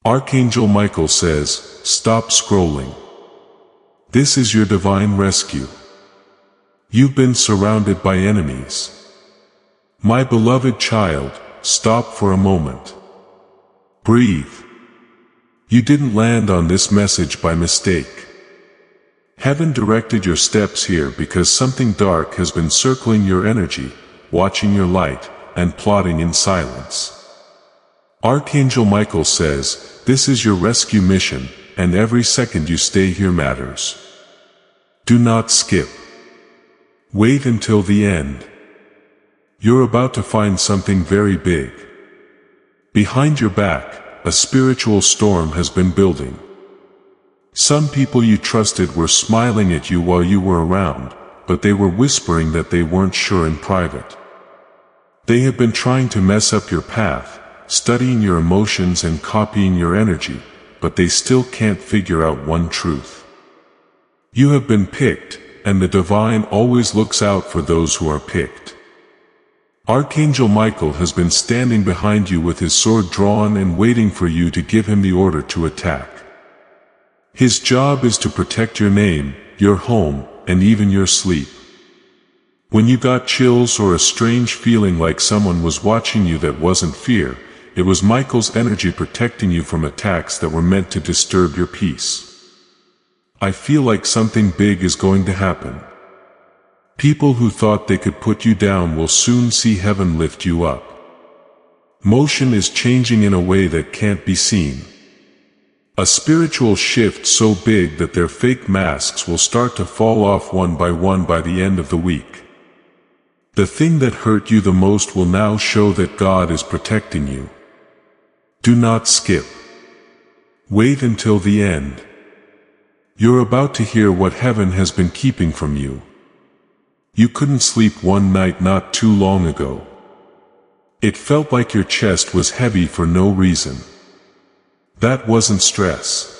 Archangel Michael says, stop scrolling. This is your divine rescue. You've been surrounded by enemies. My beloved child, stop for a moment. Breathe. You didn't land on this message by mistake. Heaven directed your steps here because something dark has been circling your energy, watching your light, and plotting in silence. Archangel Michael says, this is your rescue mission, and every second you stay here matters. Do not skip. Wait until the end. You're about to find something very big. Behind your back, a spiritual storm has been building. Some people you trusted were smiling at you while you were around, but they were whispering that they weren't sure in private. They have been trying to mess up your path, studying your emotions and copying your energy, but they still can't figure out one truth. You have been picked, and the divine always looks out for those who are picked. Archangel Michael has been standing behind you with his sword drawn and waiting for you to give him the order to attack. His job is to protect your name, your home, and even your sleep. When you got chills or a strange feeling like someone was watching you that wasn't fear, it was Michael's energy protecting you from attacks that were meant to disturb your peace. I feel like something big is going to happen. People who thought they could put you down will soon see heaven lift you up. Motion is changing in a way that can't be seen. A spiritual shift so big that their fake masks will start to fall off one by the end of the week. The thing that hurt you the most will now show that God is protecting you. Do not skip. Wait until the end. You're about to hear what heaven has been keeping from you. You couldn't sleep one night not too long ago. It felt like your chest was heavy for no reason. That wasn't stress.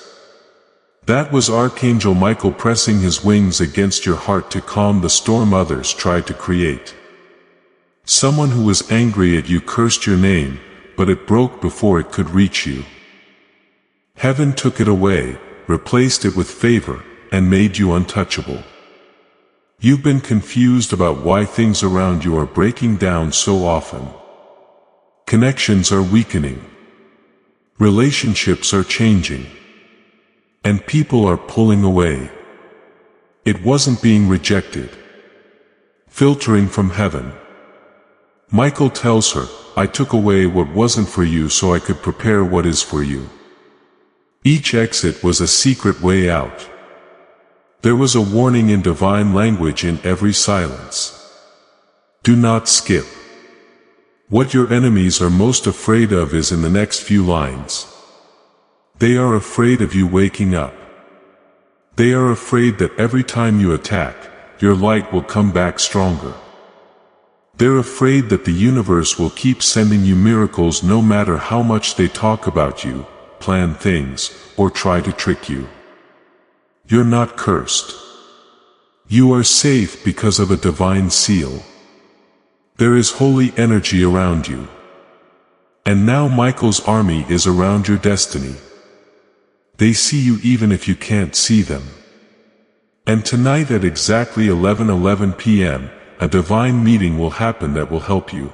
That was Archangel Michael pressing his wings against your heart to calm the storm others tried to create. Someone who was angry at you cursed your name, but it broke before it could reach you. Heaven took it away, replaced it with favor, and made you untouchable. You've been confused about why things around you are breaking down so often. Connections are weakening. Relationships are changing. And people are pulling away. It wasn't being rejected. Filtering from heaven. Michael tells her, I took away what wasn't for you so I could prepare what is for you. Each exit was a secret way out. There was a warning in divine language in every silence. Do not skip. What your enemies are most afraid of is in the next few lines. They are afraid of you waking up. They are afraid that every time you attack, your light will come back stronger. They're afraid that the universe will keep sending you miracles no matter how much they talk about you, plan things, or try to trick you. You're not cursed. You are safe because of a divine seal. There is holy energy around you. And now Michael's army is around your destiny. They see you even if you can't see them. And tonight at exactly 11:11 p.m., a divine meeting will happen that will help you.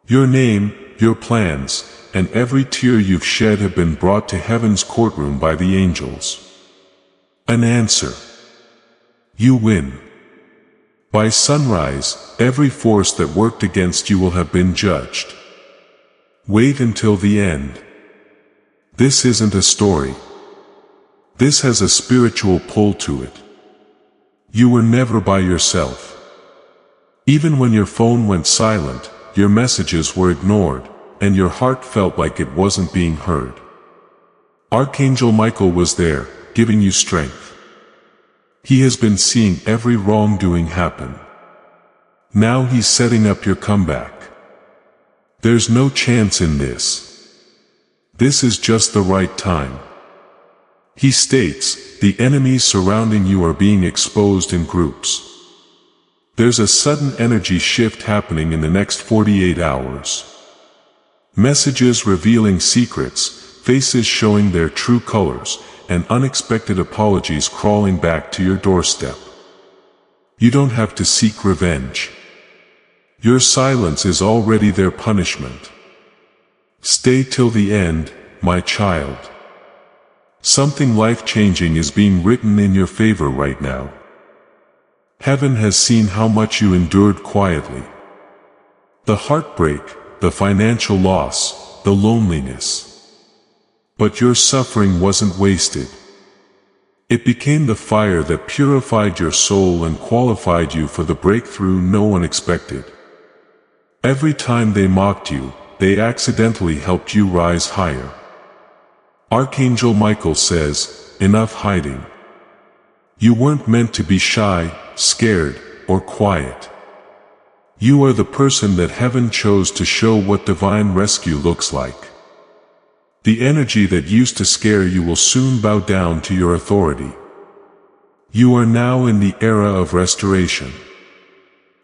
Your name, your plans, and every tear you've shed have been brought to heaven's courtroom by the angels. An answer. You win. By sunrise, every force that worked against you will have been judged. Wait until the end. This isn't a story. This has a spiritual pull to it. You were never by yourself. Even when your phone went silent, your messages were ignored, and your heart felt like it wasn't being heard. Archangel Michael was there, giving you strength. He has been seeing every wrongdoing happen. Now he's setting up your comeback. There's no chance in this. This is just the right time. He states, the enemies surrounding you are being exposed in groups. There's a sudden energy shift happening in the next 48 hours. Messages revealing secrets, faces showing their true colors, and unexpected apologies crawling back to your doorstep. You don't have to seek revenge. Your silence is already their punishment. Stay till the end, my child. Something life-changing is being written in your favor right now. Heaven has seen how much you endured quietly. The heartbreak, the financial loss, the loneliness. But your suffering wasn't wasted. It became the fire that purified your soul and qualified you for the breakthrough no one expected. Every time they mocked you, they accidentally helped you rise higher. Archangel Michael says, enough hiding. You weren't meant to be shy, scared, or quiet. You are the person that heaven chose to show what divine rescue looks like. The energy that used to scare you will soon bow down to your authority. You are now in the era of restoration.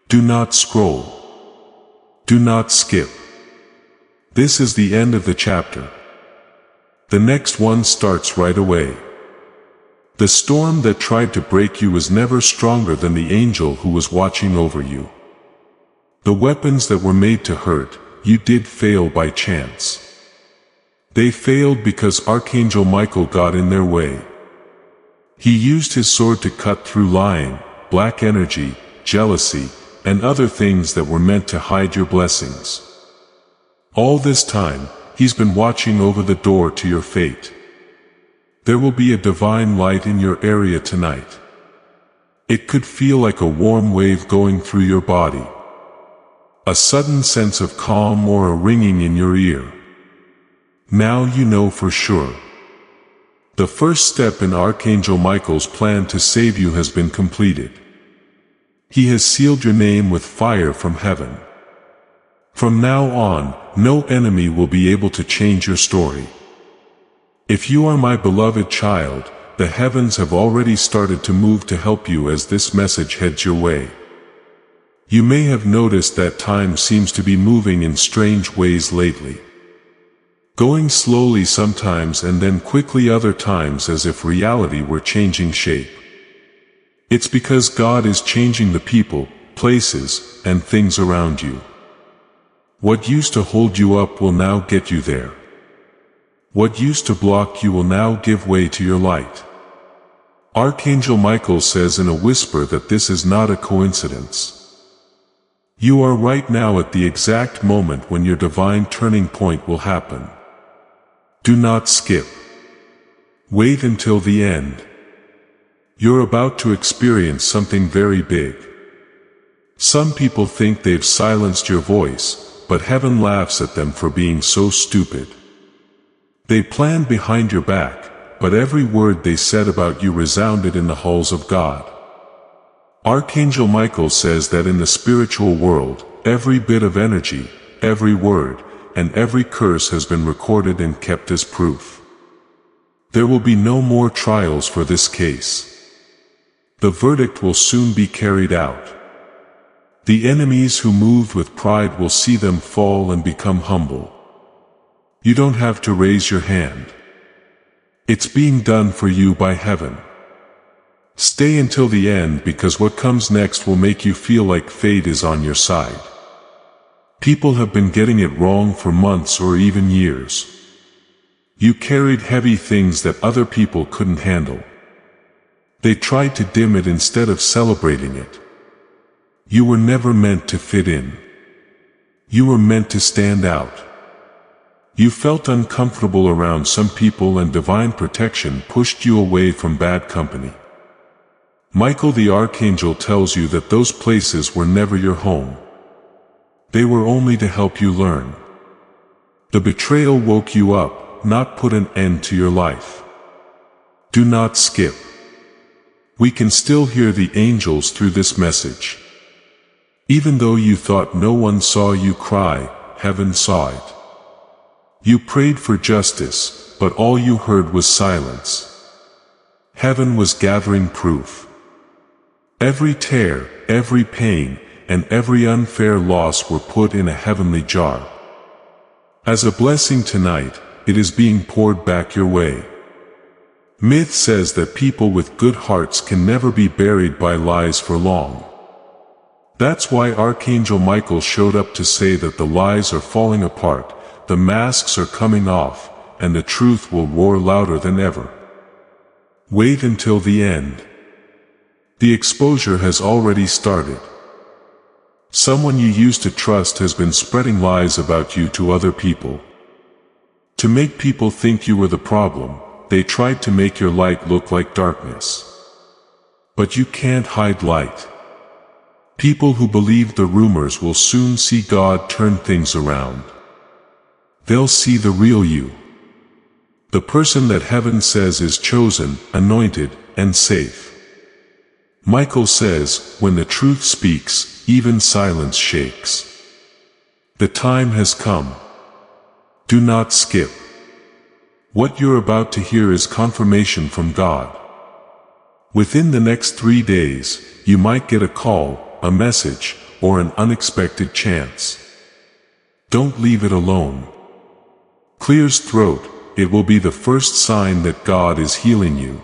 Do not scroll. Do not skip. This is the end of the chapter. The next one starts right away. The storm that tried to break you was never stronger than the angel who was watching over you. The weapons that were made to hurt, you did fail by chance. They failed because Archangel Michael got in their way. He used his sword to cut through lying, black energy, jealousy, and other things that were meant to hide your blessings. All this time, he's been watching over the door to your fate. There will be a divine light in your area tonight. It could feel like a warm wave going through your body. A sudden sense of calm or a ringing in your ear. Now you know for sure. The first step in Archangel Michael's plan to save you has been completed. He has sealed your name with fire from heaven. From now on, no enemy will be able to change your story. If you are my beloved child, the heavens have already started to move to help you as this message heads your way. You may have noticed that time seems to be moving in strange ways lately. Going slowly sometimes and then quickly other times as if reality were changing shape. It's because God is changing the people, places, and things around you. What used to hold you up will now get you there. What used to block you will now give way to your light. Archangel Michael says in a whisper that this is not a coincidence. You are right now at the exact moment when your divine turning point will happen. Do not skip. Wait until the end. You're about to experience something very big. Some people think they've silenced your voice, but heaven laughs at them for being so stupid. They planned behind your back, but every word they said about you resounded in the halls of God. Archangel Michael says that in the spiritual world, every bit of energy, every word, and every curse has been recorded and kept as proof. There will be no more trials for this case. The verdict will soon be carried out. The enemies who moved with pride will see them fall and become humble. You don't have to raise your hand. It's being done for you by heaven. Stay until the end because what comes next will make you feel like fate is on your side. People have been getting it wrong for months or even years. You carried heavy things that other people couldn't handle. They tried to dim it instead of celebrating it. You were never meant to fit in. You were meant to stand out. You felt uncomfortable around some people and divine protection pushed you away from bad company. Michael the Archangel tells you that those places were never your home. They were only to help you learn. The betrayal woke you up, not put an end to your life. Do not skip. We can still hear the angels through this message. Even though you thought no one saw you cry, heaven saw it. You prayed for justice, but all you heard was silence. Heaven was gathering proof. Every tear, every pain, and every unfair loss were put in a heavenly jar. As a blessing tonight, it is being poured back your way. Myth says that people with good hearts can never be buried by lies for long. That's why Archangel Michael showed up to say that the lies are falling apart, the masks are coming off, and the truth will roar louder than ever. Wait until the end. The exposure has already started. Someone you used to trust has been spreading lies about you to other people. To make people think you were the problem, they tried to make your light look like darkness. But you can't hide light. People who believe the rumors will soon see God turn things around. They'll see the real you. The person that heaven says is chosen, anointed, and safe. Michael says, when the truth speaks, even silence shakes. The time has come. Do not skip. What you're about to hear is confirmation from God. Within the next 3 days, you might get a call, a message, or an unexpected chance. Don't leave it alone. Clear's throat, it will be the first sign that God is healing you.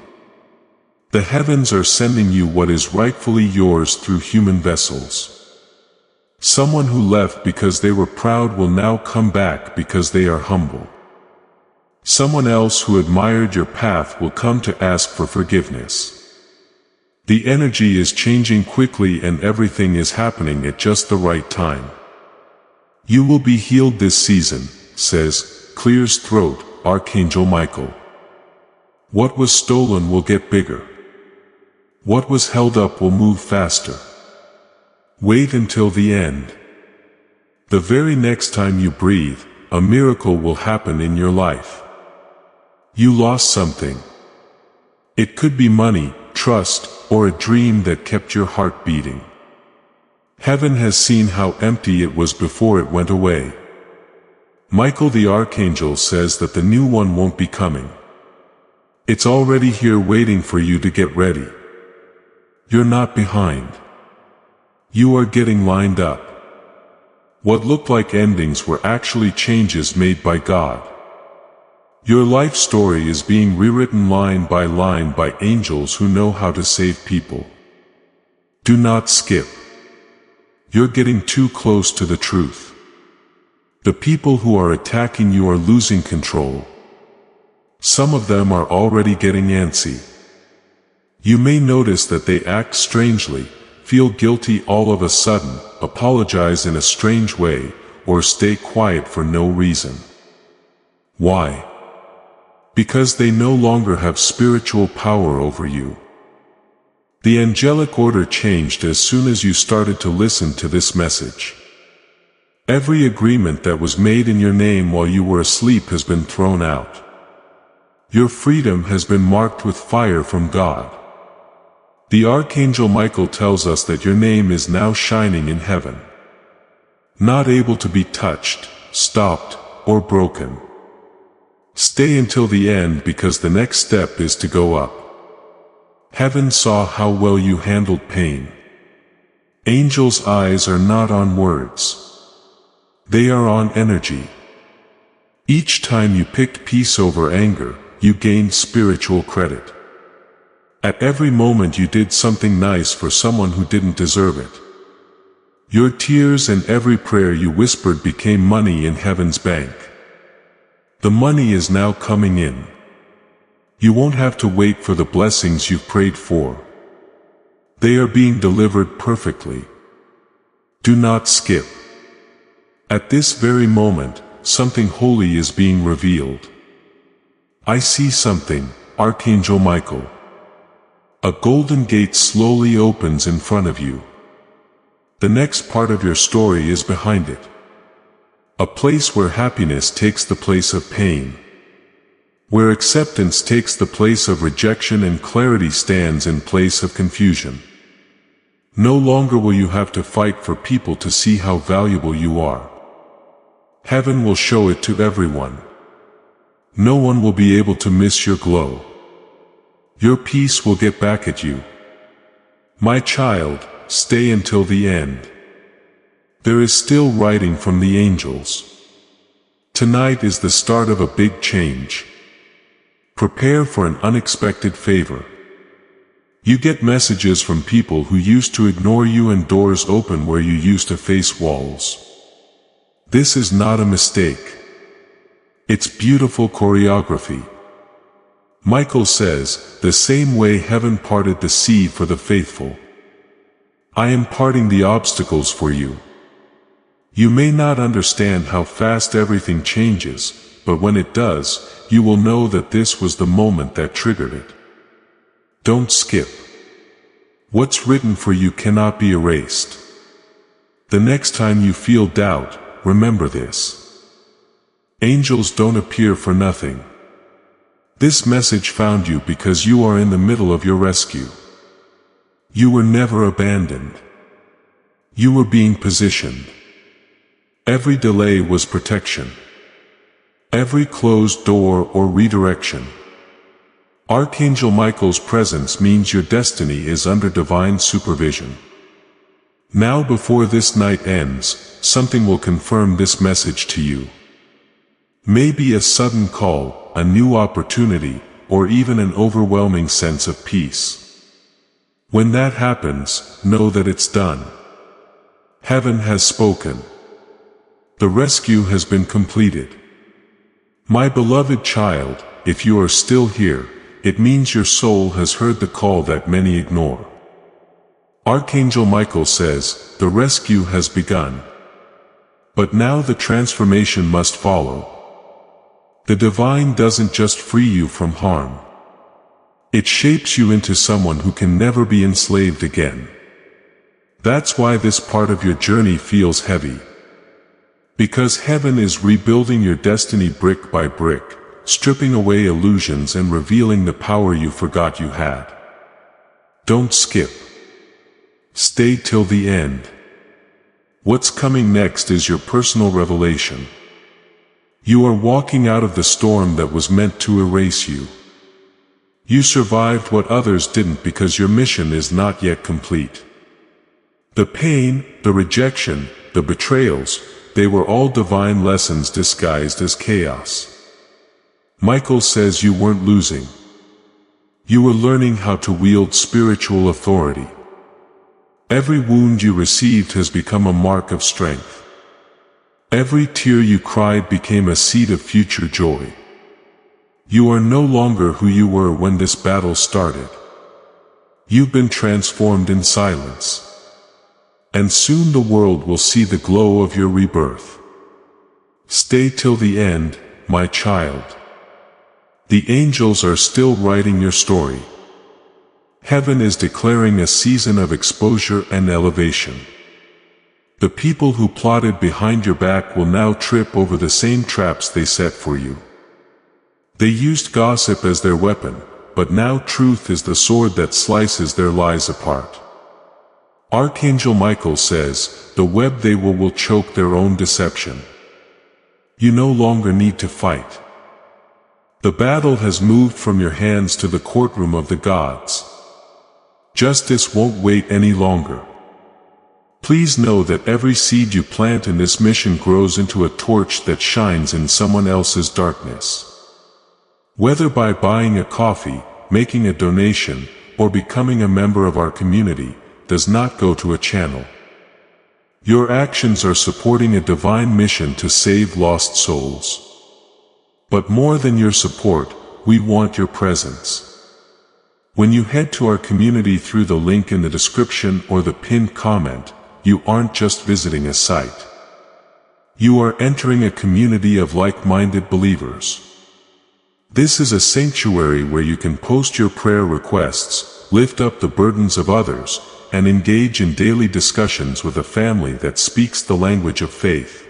The heavens are sending you what is rightfully yours through human vessels. Someone who left because they were proud will now come back because they are humble. Someone else who admired your path will come to ask for forgiveness. The energy is changing quickly and everything is happening at just the right time. You will be healed this season, says Clear's throat, Archangel Michael. What was stolen will get bigger. What was held up will move faster. Wait until the end. The very next time you breathe, a miracle will happen in your life. You lost something. It could be money, trust, or a dream that kept your heart beating. Heaven has seen how empty it was before it went away. Michael the Archangel says that the new one won't be coming. It's already here waiting for you to get ready. You're not behind. You are getting lined up. What looked like endings were actually changes made by God. Your life story is being rewritten line by angels who know how to save people. Do not skip. You're getting too close to the truth. The people who are attacking you are losing control. Some of them are already getting antsy. You may notice that they act strangely, feel guilty all of a sudden, apologize in a strange way, or stay quiet for no reason. Why? Because they no longer have spiritual power over you. The angelic order changed as soon as you started to listen to this message. Every agreement that was made in your name while you were asleep has been thrown out. Your freedom has been marked with fire from God. The Archangel Michael tells us that your name is now shining in heaven. Not able to be touched, stopped, or broken. Stay until the end because the next step is to go up. Heaven saw how well you handled pain. Angels' eyes are not on words. They are on energy. Each time you picked peace over anger, you gained spiritual credit. At every moment you did something nice for someone who didn't deserve it. Your tears and every prayer you whispered became money in heaven's bank. The money is now coming in. You won't have to wait for the blessings you've prayed for. They are being delivered perfectly. Do not skip. At this very moment, something holy is being revealed. I see something, Archangel Michael. A golden gate slowly opens in front of you. The next part of your story is behind it. A place where happiness takes the place of pain. Where acceptance takes the place of rejection and clarity stands in place of confusion. No longer will you have to fight for people to see how valuable you are. Heaven will show it to everyone. No one will be able to miss your glow. Your peace will get back at you. My child, stay until the end. There is still writing from the angels. Tonight is the start of a big change. Prepare for an unexpected favor. You get messages from people who used to ignore you and doors open where you used to face walls. This is not a mistake. It's beautiful choreography. Michael says, the same way heaven parted the sea for the faithful, I am parting the obstacles for you. You may not understand how fast everything changes, but when it does, you will know that this was the moment that triggered it. Don't skip. What's written for you cannot be erased. The next time you feel doubt, remember this. Angels don't appear for nothing. This message found you because you are in the middle of your rescue. You were never abandoned. You were being positioned. Every delay was protection. Every closed door or redirection. Archangel Michael's presence means your destiny is under divine supervision. Now before this night ends, something will confirm this message to you. Maybe a sudden call, a new opportunity, or even an overwhelming sense of peace. When that happens, know that it's done. Heaven has spoken. The rescue has been completed. My beloved child, if you are still here, it means your soul has heard the call that many ignore. Archangel Michael says, the rescue has begun. But now the transformation must follow. The divine doesn't just free you from harm. It shapes you into someone who can never be enslaved again. That's why this part of your journey feels heavy. Because heaven is rebuilding your destiny brick by brick, stripping away illusions and revealing the power you forgot you had. Don't skip. Stay till the end. What's coming next is your personal revelation. You are walking out of the storm that was meant to erase you. You survived what others didn't because your mission is not yet complete. The pain, the rejection, the betrayals, they were all divine lessons disguised as chaos. Michael says you weren't losing. You were learning how to wield spiritual authority. Every wound you received has become a mark of strength. Every tear you cried became a seed of future joy. You are no longer who you were when this battle started. You've been transformed in silence. And soon the world will see the glow of your rebirth. Stay till the end, my child. The angels are still writing your story. Heaven is declaring a season of exposure and elevation. The people who plotted behind your back will now trip over the same traps they set for you. They used gossip as their weapon, but now truth is the sword that slices their lies apart. Archangel Michael says, the web they will choke their own deception. You no longer need to fight. The battle has moved from your hands to the courtroom of the gods. Justice won't wait any longer. Please know that every seed you plant in this mission grows into a torch that shines in someone else's darkness. Whether by buying a coffee, making a donation, or becoming a member of our community, does not go to a channel. Your actions are supporting a divine mission to save lost souls. But more than your support, we want your presence. When you head to our community through the link in the description or the pinned comment, you aren't just visiting a site. You are entering a community of like-minded believers. This is a sanctuary where you can post your prayer requests, lift up the burdens of others, and engage in daily discussions with a family that speaks the language of faith.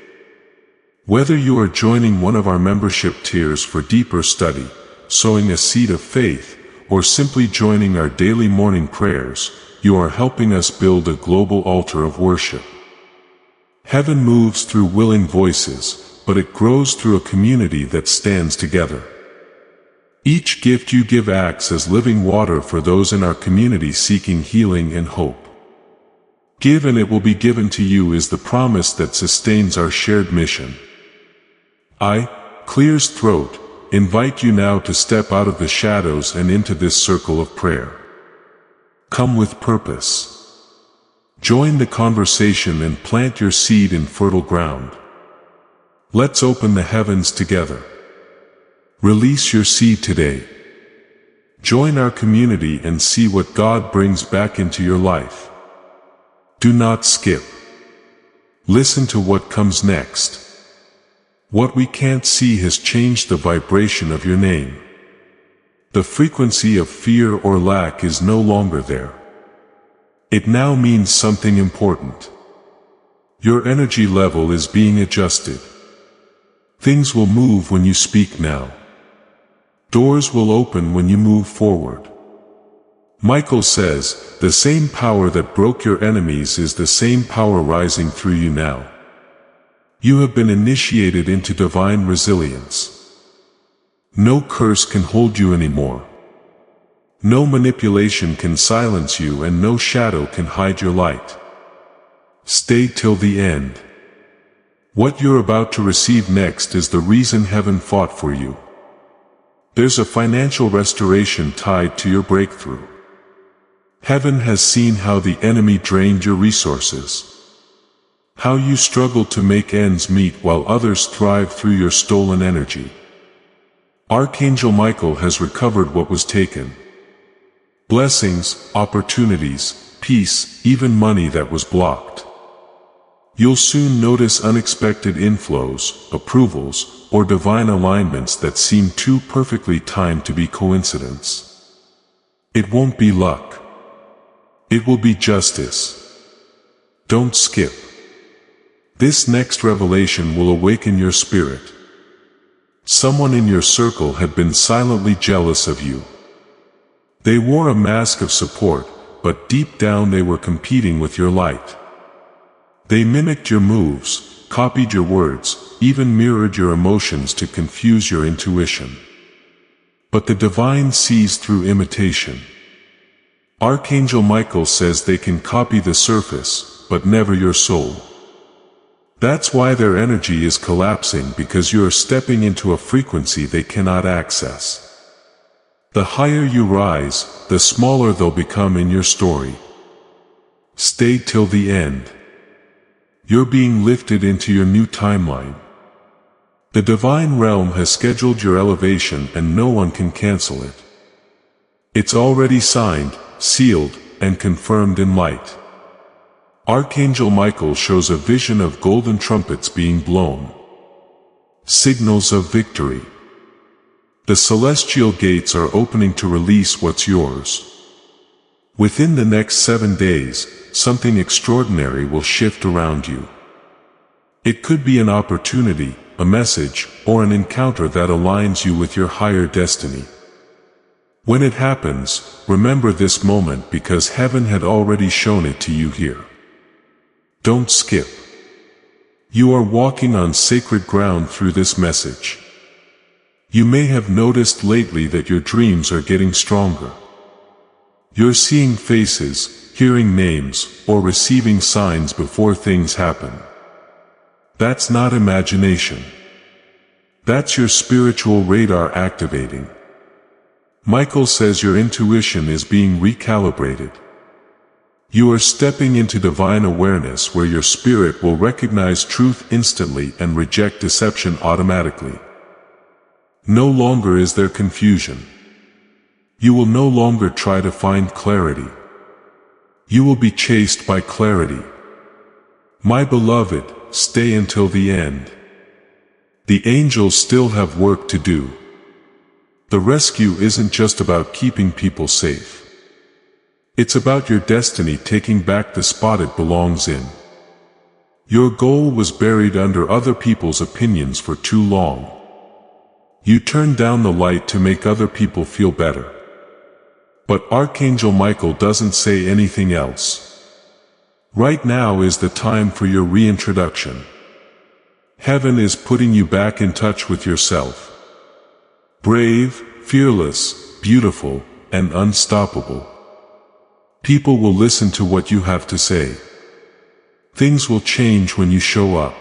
Whether you are joining one of our membership tiers for deeper study, sowing a seed of faith, or simply joining our daily morning prayers, you are helping us build a global altar of worship. Heaven moves through willing voices, but it grows through a community that stands together. Each gift you give acts as living water for those in our community seeking healing and hope. Give and it will be given to you is the promise that sustains our shared mission. I, clears throat, invite you now to step out of the shadows and into this circle of prayer. Come with purpose. Join the conversation and plant your seed in fertile ground. Let's open the heavens together. Release your seed today. Join our community and see what God brings back into your life. Do not skip. Listen to what comes next. What we can't see has changed the vibration of your name. The frequency of fear or lack is no longer there. It now means something important. Your energy level is being adjusted. Things will move when you speak now. Doors will open when you move forward. Michael says, the same power that broke your enemies is the same power rising through you now. You have been initiated into divine resilience. No curse can hold you anymore. No manipulation can silence you, and no shadow can hide your light. Stay till the end. What you're about to receive next is the reason heaven fought for you. There's a financial restoration tied to your breakthrough. Heaven has seen how the enemy drained your resources. How you struggled to make ends meet while others thrive through your stolen energy. Archangel Michael has recovered what was taken. Blessings, opportunities, peace, even money that was blocked. You'll soon notice unexpected inflows, approvals, or divine alignments that seem too perfectly timed to be coincidence. It won't be luck. It will be justice. Don't skip. This next revelation will awaken your spirit. Someone in your circle had been silently jealous of you. They wore a mask of support, but deep down they were competing with your light. They mimicked your moves, copied your words, even mirrored your emotions to confuse your intuition. But the divine sees through imitation. Archangel Michael says they can copy the surface, but never your soul. That's why their energy is collapsing, because you are stepping into a frequency they cannot access. The higher you rise, the smaller they'll become in your story. Stay till the end. You're being lifted into your new timeline. The divine realm has scheduled your elevation and no one can cancel it. It's already signed, sealed, and confirmed in light. Archangel Michael shows a vision of golden trumpets being blown. Signals of victory. The celestial gates are opening to release what's yours. Within the next 7 days, something extraordinary will shift around you. It could be an opportunity, a message, or an encounter that aligns you with your higher destiny. When it happens, remember this moment, because heaven had already shown it to you here. Don't skip. You are walking on sacred ground through this message. You may have noticed lately that your dreams are getting stronger. You're seeing faces, hearing names, or receiving signs before things happen. That's not imagination. That's your spiritual radar activating. Michael says your intuition is being recalibrated. You are stepping into divine awareness where your spirit will recognize truth instantly and reject deception automatically. No longer is there confusion. You will no longer try to find clarity. You will be chased by clarity. My beloved, stay until the end. The angels still have work to do. The rescue isn't just about keeping people safe. It's about your destiny taking back the spot it belongs in. Your goal was buried under other people's opinions for too long. You turned down the light to make other people feel better. But Archangel Michael doesn't say anything else. Right now is the time for your reintroduction. Heaven is putting you back in touch with yourself. Brave, fearless, beautiful, and unstoppable. People will listen to what you have to say. Things will change when you show up.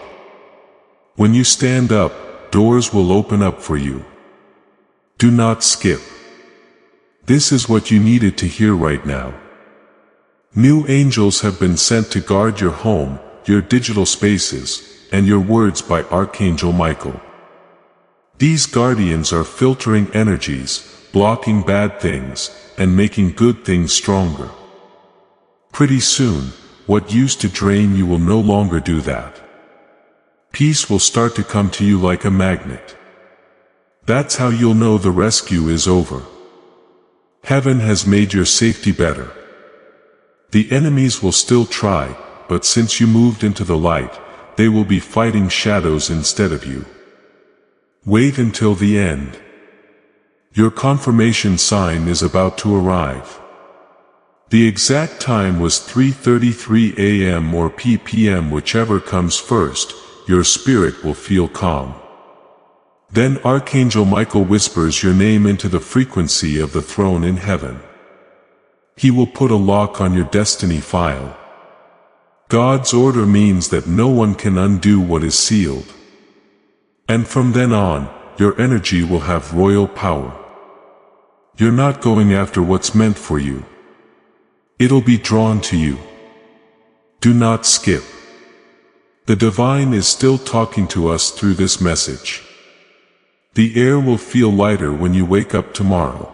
When you stand up, doors will open up for you. Do not skip. This is what you needed to hear right now. New angels have been sent to guard your home, your digital spaces, and your words by Archangel Michael. These guardians are filtering energies, blocking bad things, and making good things stronger. Pretty soon, what used to drain you will no longer do that. Peace will start to come to you like a magnet. That's how you'll know the rescue is over. Heaven has made your safety better. The enemies will still try, but since you moved into the light, they will be fighting shadows instead of you. Wait until the end. Your confirmation sign is about to arrive. The exact time was 3:33 a.m. or p.m. Whichever comes first, your spirit will feel calm. Then Archangel Michael whispers your name into the frequency of the throne in heaven. He will put a lock on your destiny file. God's order means that no one can undo what is sealed. And from then on, your energy will have royal power. You're not going after what's meant for you. It'll be drawn to you. Do not skip. The divine is still talking to us through this message. The air will feel lighter when you wake up tomorrow.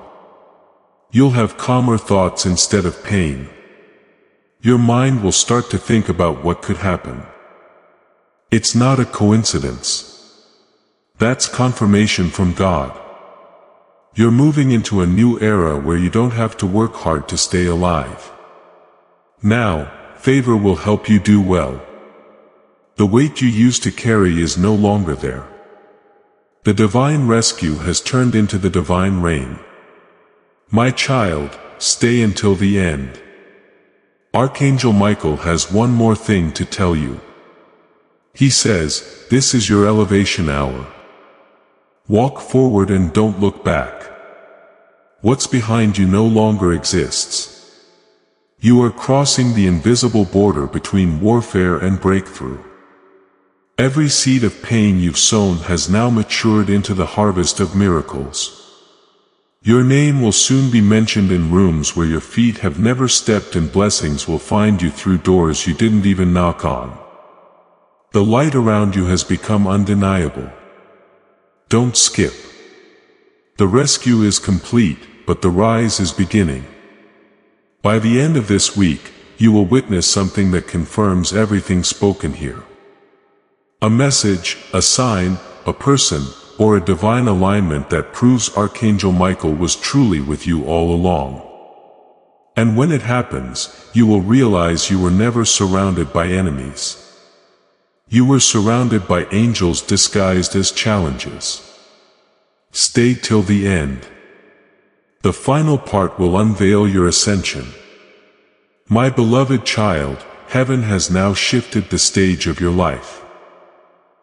You'll have calmer thoughts instead of pain. Your mind will start to think about what could happen. It's not a coincidence. That's confirmation from God. You're moving into a new era where you don't have to work hard to stay alive. Now, favor will help you do well. The weight you used to carry is no longer there. The divine rescue has turned into the divine rain. My child, stay until the end. Archangel Michael has one more thing to tell you. He says, this is your elevation hour. Walk forward and don't look back. What's behind you no longer exists. You are crossing the invisible border between warfare and breakthrough. Every seed of pain you've sown has now matured into the harvest of miracles. Your name will soon be mentioned in rooms where your feet have never stepped, and blessings will find you through doors you didn't even knock on. The light around you has become undeniable. Don't skip. The rescue is complete, but the rise is beginning. By the end of this week, you will witness something that confirms everything spoken here. A message, a sign, a person, or a divine alignment that proves Archangel Michael was truly with you all along. And when it happens, you will realize you were never surrounded by enemies. You were surrounded by angels disguised as challenges. Stay till the end. The final part will unveil your ascension. My beloved child, heaven has now shifted the stage of your life.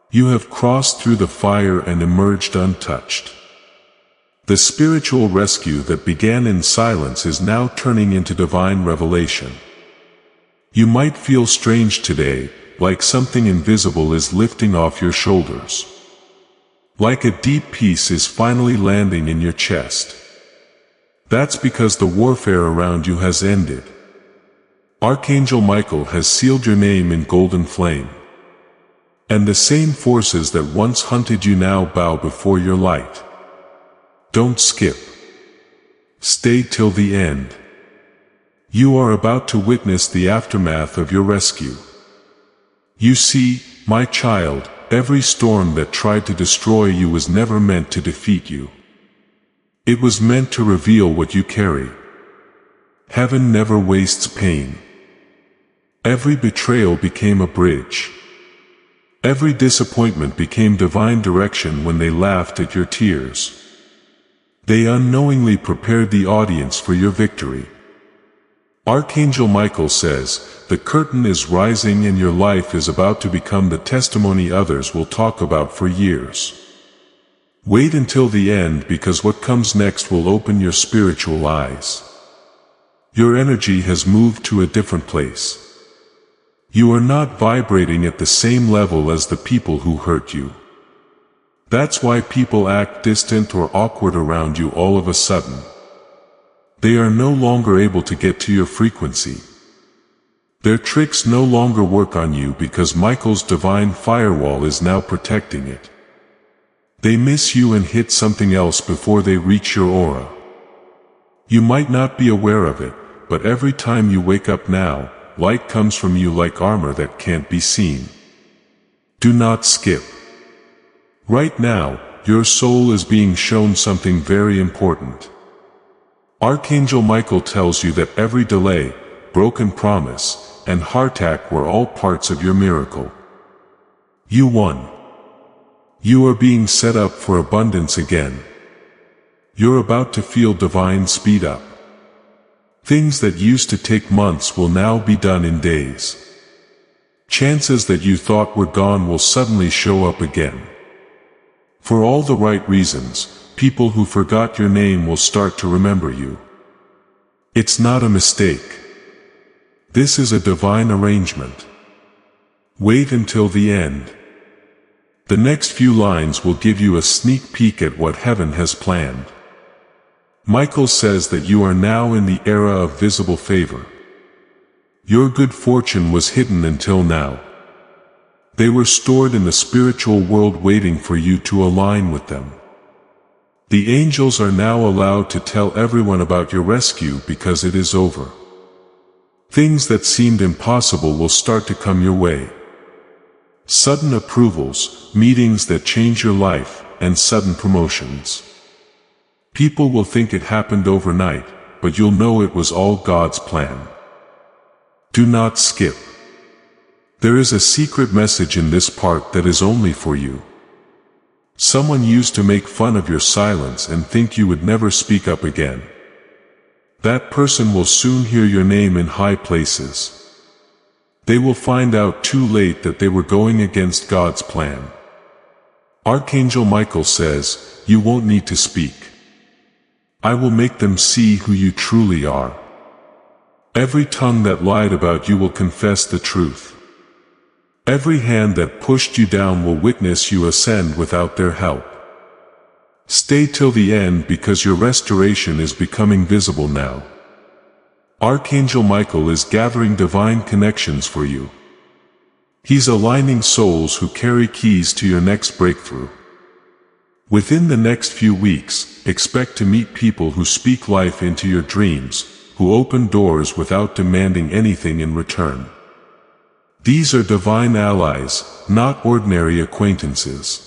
You have crossed through the fire and emerged untouched. The spiritual rescue that began in silence is now turning into divine revelation. You might feel strange today, like something invisible is lifting off your shoulders. Like a deep peace is finally landing in your chest. That's because the warfare around you has ended. Archangel Michael has sealed your name in golden flame. And the same forces that once hunted you now bow before your light. Don't skip. Stay till the end. You are about to witness the aftermath of your rescue. You see, my child, every storm that tried to destroy you was never meant to defeat you. It was meant to reveal what you carry. Heaven never wastes pain. Every betrayal became a bridge. Every disappointment became divine direction when they laughed at your tears. They unknowingly prepared the audience for your victory. Archangel Michael says, the curtain is rising and your life is about to become the testimony others will talk about for years. Wait until the end, because what comes next will open your spiritual eyes. Your energy has moved to a different place. You are not vibrating at the same level as the people who hurt you. That's why people act distant or awkward around you all of a sudden. They are no longer able to get to your frequency. Their tricks no longer work on you because Michael's divine firewall is now protecting it. They miss you and hit something else before they reach your aura. You might not be aware of it, but every time you wake up now, light comes from you like armor that can't be seen. Do not skip. Right now, your soul is being shown something very important. Archangel Michael tells you that every delay, broken promise, and heart attack were all parts of your miracle. You won. You are being set up for abundance again. You're about to feel divine speed up. Things that used to take months will now be done in days. Chances that you thought were gone will suddenly show up again. For all the right reasons, people who forgot your name will start to remember you. It's not a mistake. This is a divine arrangement. Wait until the end. The next few lines will give you a sneak peek at what heaven has planned. Michael says that you are now in the era of visible favor. Your good fortune was hidden until now. They were stored in the spiritual world waiting for you to align with them. The angels are now allowed to tell everyone about your rescue because it is over. Things that seemed impossible will start to come your way. Sudden approvals, meetings that change your life, and sudden promotions. People will think it happened overnight, but you'll know it was all God's plan. Do not skip. There is a secret message in this part that is only for you. Someone used to make fun of your silence and think you would never speak up again. That person will soon hear your name in high places. They will find out too late that they were going against God's plan. Archangel Michael says, you won't need to speak. I will make them see who you truly are. Every tongue that lied about you will confess the truth. Every hand that pushed you down will witness you ascend without their help. Stay till the end because your restoration is becoming visible now. Archangel Michael is gathering divine connections for you. He's aligning souls who carry keys to your next breakthrough. Within the next few weeks, expect to meet people who speak life into your dreams, who open doors without demanding anything in return. These are divine allies, not ordinary acquaintances.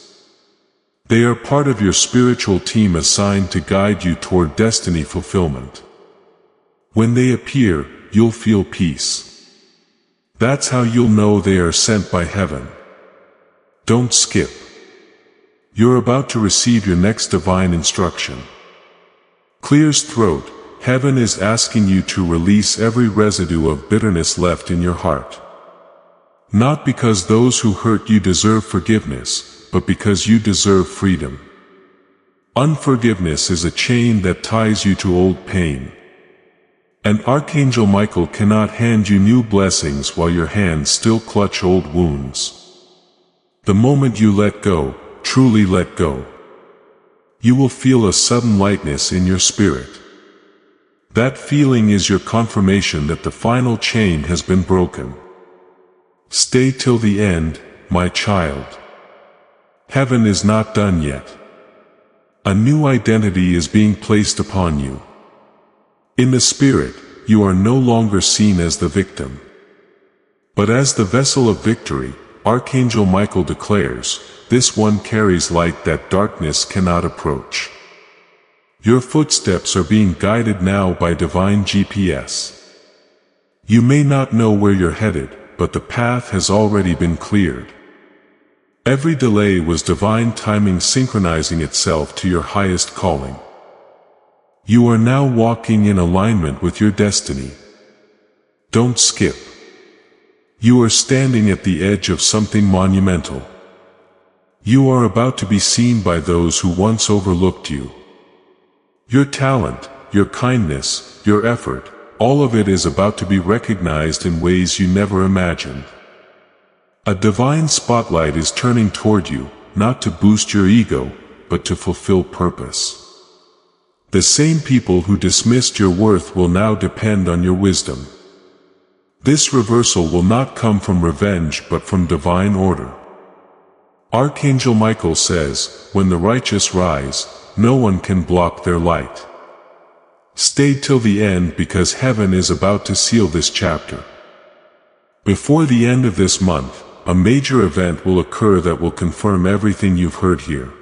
They are part of your spiritual team assigned to guide you toward destiny fulfillment. When they appear, you'll feel peace. That's how you'll know they are sent by heaven. Don't skip. You're about to receive your next divine instruction. Clear's throat, heaven is asking you to release every residue of bitterness left in your heart. Not because those who hurt you deserve forgiveness, but because you deserve freedom. Unforgiveness is a chain that ties you to old pain. And Archangel Michael cannot hand you new blessings while your hands still clutch old wounds. The moment you let go, truly let go, you will feel a sudden lightness in your spirit. That feeling is your confirmation that the final chain has been broken. Stay till the end, my child. Heaven is not done yet. A new identity is being placed upon you. In the spirit, you are no longer seen as the victim, but as the vessel of victory. Archangel Michael declares, this one carries light that darkness cannot approach. Your footsteps are being guided now by divine GPS. You may not know where you're headed, but the path has already been cleared. Every delay was divine timing synchronizing itself to your highest calling. You are now walking in alignment with your destiny. Don't skip. You are standing at the edge of something monumental. You are about to be seen by those who once overlooked you. Your talent, your kindness, your effort, all of it is about to be recognized in ways you never imagined. A divine spotlight is turning toward you, not to boost your ego, but to fulfill purpose. The same people who dismissed your worth will now depend on your wisdom. This reversal will not come from revenge but from divine order. Archangel Michael says, when the righteous rise, no one can block their light. Stay till the end because heaven is about to seal this chapter. Before the end of this month, a major event will occur that will confirm everything you've heard here.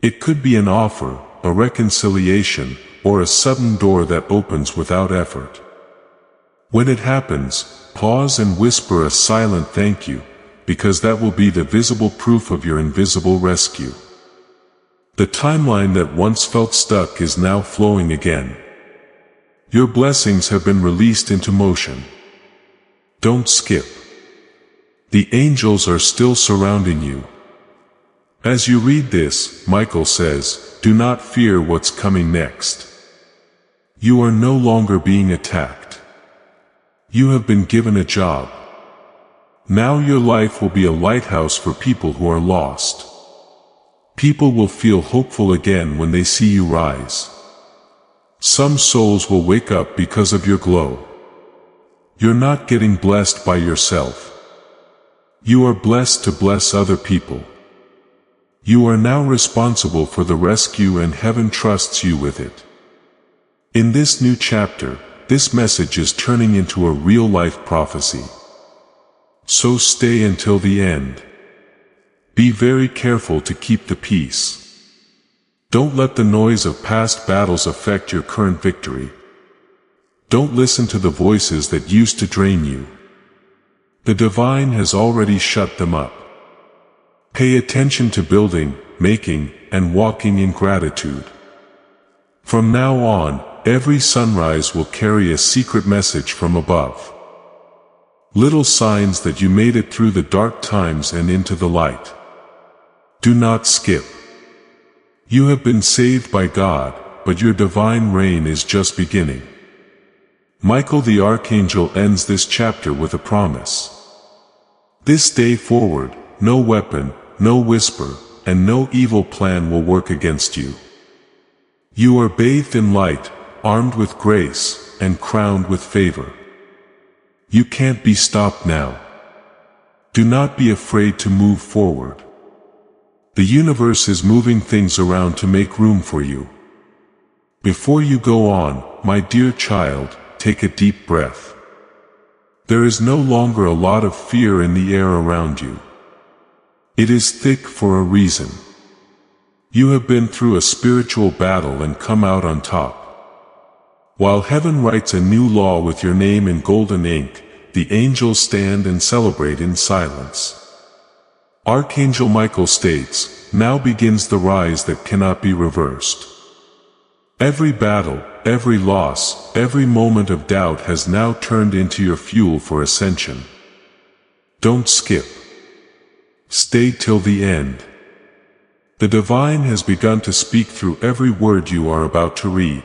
It could be an offer, a reconciliation, or a sudden door that opens without effort. When it happens, pause and whisper a silent thank you, because that will be the visible proof of your invisible rescue. The timeline that once felt stuck is now flowing again. Your blessings have been released into motion. Don't skip. The angels are still surrounding you. As you read this, Michael says, do not fear what's coming next. You are no longer being attacked. You have been given a job. Now your life will be a lighthouse for people who are lost. People will feel hopeful again when they see you rise. Some souls will wake up because of your glow. You're not getting blessed by yourself. You are blessed to bless other people. You are now responsible for the rescue and heaven trusts you with it. In this new chapter, this message is turning into a real-life prophecy. So stay until the end. Be very careful to keep the peace. Don't let the noise of past battles affect your current victory. Don't listen to the voices that used to drain you. The divine has already shut them up. Pay attention to building, making, and walking in gratitude. From now on, every sunrise will carry a secret message from above. Little signs that you made it through the dark times and into the light. Do not skip. You have been saved by God, but your divine reign is just beginning. Michael the Archangel ends this chapter with a promise. This day forward, no weapon, no whisper, and no evil plan will work against you. You are bathed in light, armed with grace, and crowned with favor. You can't be stopped now. Do not be afraid to move forward. The universe is moving things around to make room for you. Before you go on, my dear child, take a deep breath. There is no longer a lot of fear in the air around you. It is thick for a reason. You have been through a spiritual battle and come out on top. While heaven writes a new law with your name in golden ink, the angels stand and celebrate in silence. Archangel Michael states, now begins the rise that cannot be reversed. Every battle, every loss, every moment of doubt has now turned into your fuel for ascension. Don't skip. Stay till the end. The divine has begun to speak through every word you are about to read.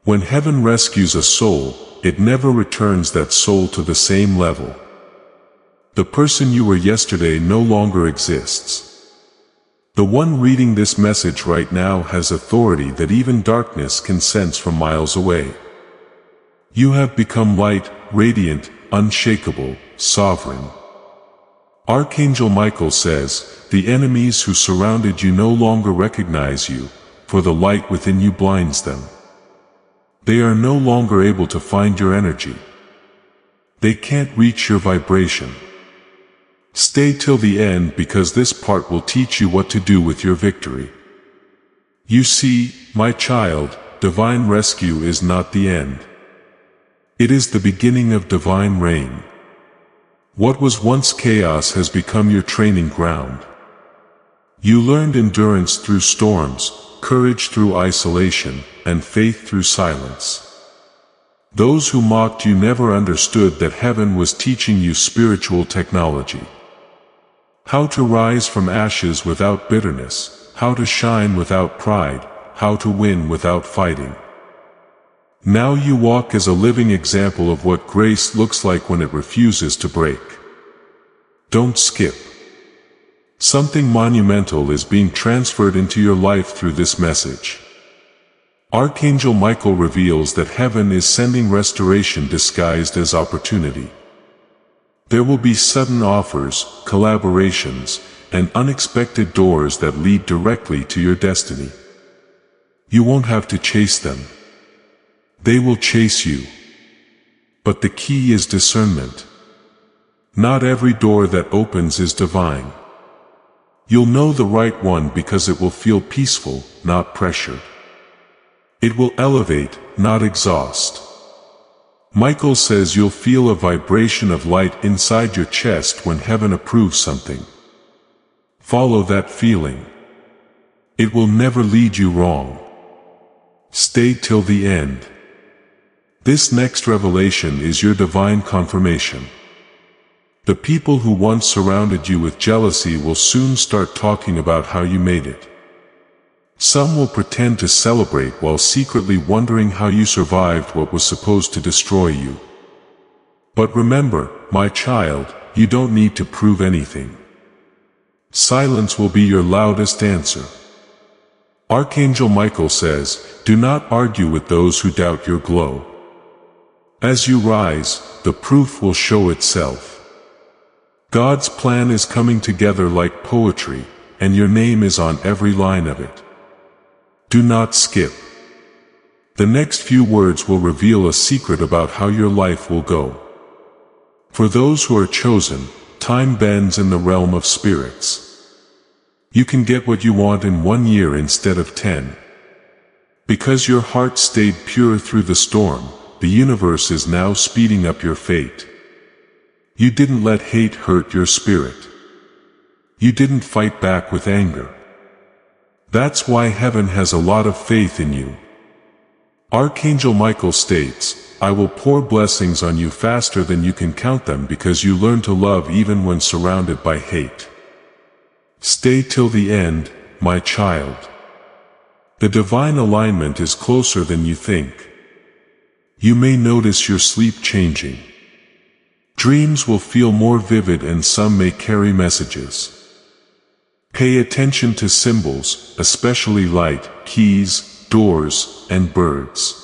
When heaven rescues a soul, it never returns that soul to the same level. The person you were yesterday no longer exists. The one reading this message right now has authority that even darkness can sense from miles away. You have become light, radiant, unshakable, sovereign. Archangel Michael says, the enemies who surrounded you no longer recognize you, for the light within you blinds them. They are no longer able to find your energy. They can't reach your vibration. Stay till the end because this part will teach you what to do with your victory. You see, my child, divine rescue is not the end. It is the beginning of divine reign. What was once chaos has become your training ground. You learned endurance through storms, courage through isolation, and faith through silence. Those who mocked you never understood that heaven was teaching you spiritual technology. How to rise from ashes without bitterness, how to shine without pride, how to win without fighting. Now you walk as a living example of what grace looks like when it refuses to break. Don't skip. Something monumental is being transferred into your life through this message. Archangel Michael reveals that heaven is sending restoration disguised as opportunity. There will be sudden offers, collaborations, and unexpected doors that lead directly to your destiny. You won't have to chase them. They will chase you. But the key is discernment. Not every door that opens is divine. You'll know the right one because it will feel peaceful, not pressured. It will elevate, not exhaust. Michael says you'll feel a vibration of light inside your chest when heaven approves something. Follow that feeling. It will never lead you wrong. Stay till the end. This next revelation is your divine confirmation. The people who once surrounded you with jealousy will soon start talking about how you made it. Some will pretend to celebrate while secretly wondering how you survived what was supposed to destroy you. But remember, my child, you don't need to prove anything. Silence will be your loudest answer. Archangel Michael says, do not argue with those who doubt your glow. As you rise, the proof will show itself. God's plan is coming together like poetry, and your name is on every line of it. Do not skip. The next few words will reveal a secret about how your life will go. For those who are chosen, time bends in the realm of spirits. You can get what you want in 1 year instead of 10. Because your heart stayed pure through the storm, the universe is now speeding up your fate. You didn't let hate hurt your spirit. You didn't fight back with anger. That's why heaven has a lot of faith in you. Archangel Michael states, I will pour blessings on you faster than you can count them because you learn to love even when surrounded by hate. Stay till the end, my child. The divine alignment is closer than you think. You may notice your sleep changing. Dreams will feel more vivid and some may carry messages. Pay attention to symbols, especially light, keys, doors, and birds.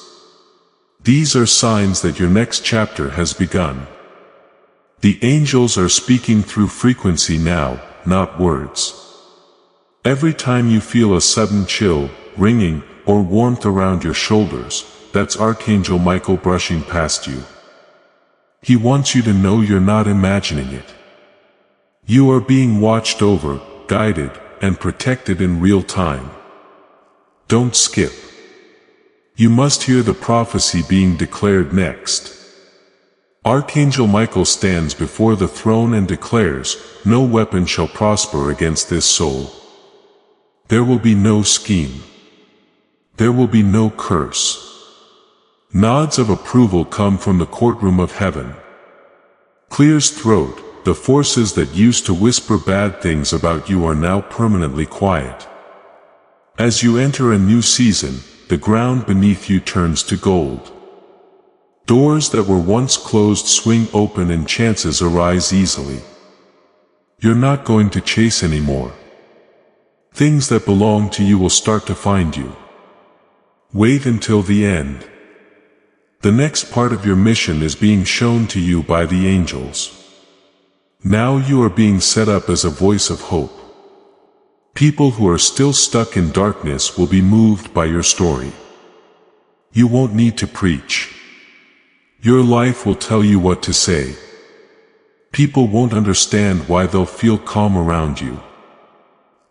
These are signs that your next chapter has begun. The angels are speaking through frequency now, not words. Every time you feel a sudden chill, ringing, or warmth around your shoulders, that's Archangel Michael brushing past you. He wants you to know you're not imagining it. You are being watched over, guided, and protected in real time. Don't skip. You must hear the prophecy being declared next. Archangel Michael stands before the throne and declares, no weapon shall prosper against this soul. There will be no scheme. There will be no curse. Nods of approval come from the courtroom of heaven. Clears throat, the forces that used to whisper bad things about you are now permanently quiet. As you enter a new season, the ground beneath you turns to gold. Doors that were once closed swing open and chances arise easily. You're not going to chase anymore. Things that belong to you will start to find you. Wait until the end. The next part of your mission is being shown to you by the angels. Now you are being set up as a voice of hope. People who are still stuck in darkness will be moved by your story. You won't need to preach. Your life will tell you what to say. People won't understand why they'll feel calm around you.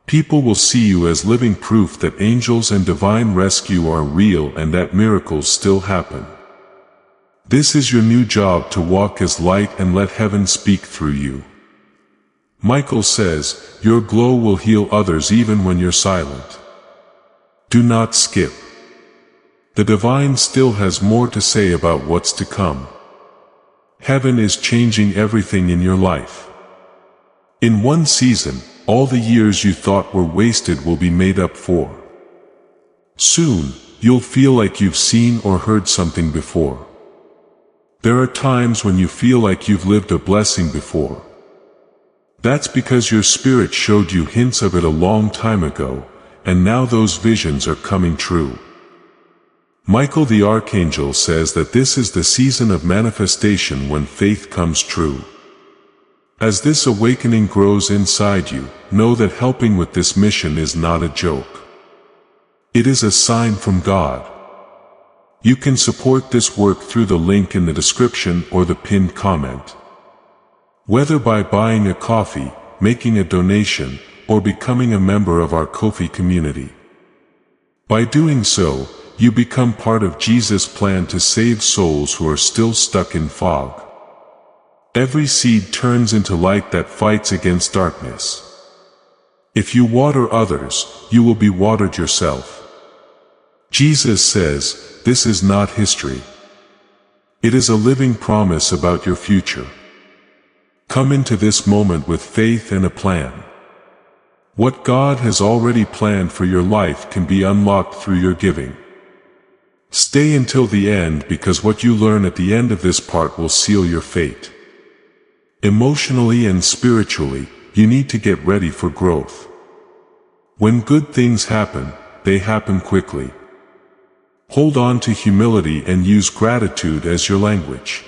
People will see you as living proof that angels and divine rescue are real and that miracles still happen. This is your new job, to walk as light and let heaven speak through you. Michael says, your glow will heal others even when you're silent. Do not skip. The divine still has more to say about what's to come. Heaven is changing everything in your life. In one season, all the years you thought were wasted will be made up for. Soon, you'll feel like you've seen or heard something before. There are times when you feel like you've lived a blessing before. That's because your spirit showed you hints of it a long time ago, and now those visions are coming true. Michael the Archangel says that this is the season of manifestation when faith comes true. As this awakening grows inside you, know that helping with this mission is not a joke. It is a sign from God. You can support this work through the link in the description or the pinned comment. Whether by buying a coffee, making a donation, or becoming a member of our Ko-fi community. By doing so, you become part of Jesus' plan to save souls who are still stuck in fog. Every seed turns into light that fights against darkness. If you water others, you will be watered yourself. Jesus says, this is not history. It is a living promise about your future. Come into this moment with faith and a plan. What God has already planned for your life can be unlocked through your giving. Stay until the end because what you learn at the end of this part will seal your fate. Emotionally and spiritually, you need to get ready for growth. When good things happen, they happen quickly. Hold on to humility and use gratitude as your language.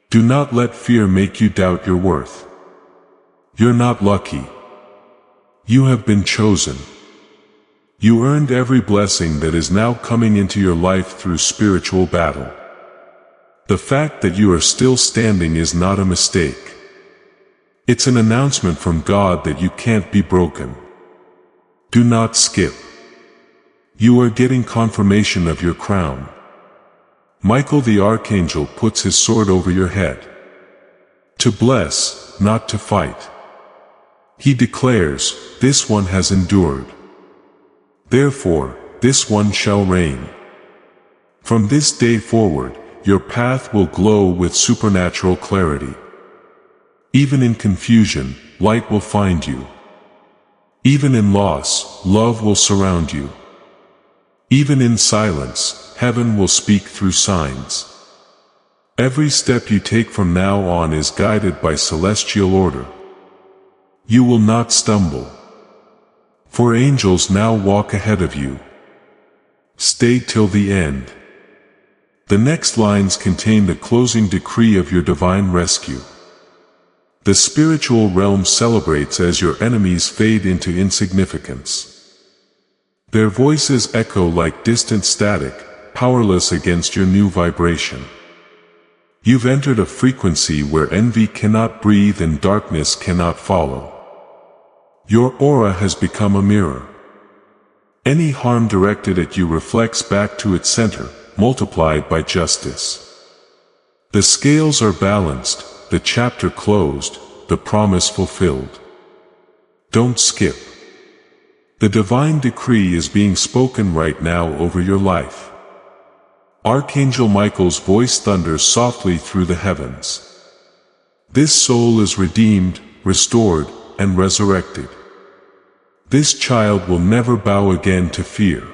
Do not let fear make you doubt your worth. You're not lucky. You have been chosen. You earned every blessing that is now coming into your life through spiritual battle. The fact that you are still standing is not a mistake. It's an announcement from God that you can't be broken. Do not skip. You are getting confirmation of your crown. Michael the Archangel puts his sword over your head. To bless, not to fight. He declares, this one has endured. Therefore, this one shall reign. From this day forward, your path will glow with supernatural clarity. Even in confusion, light will find you. Even in loss, love will surround you. Even in silence, heaven will speak through signs. Every step you take from now on is guided by celestial order. You will not stumble. For angels now walk ahead of you. Stay till the end. The next lines contain the closing decree of your divine rescue. The spiritual realm celebrates as your enemies fade into insignificance. Their voices echo like distant static, powerless against your new vibration. You've entered a frequency where envy cannot breathe and darkness cannot follow. Your aura has become a mirror. Any harm directed at you reflects back to its center, multiplied by justice. The scales are balanced, the chapter closed, the promise fulfilled. Don't skip. The divine decree is being spoken right now over your life. Archangel Michael's voice thunders softly through the heavens. This soul is redeemed, restored, and resurrected. This child will never bow again to fear.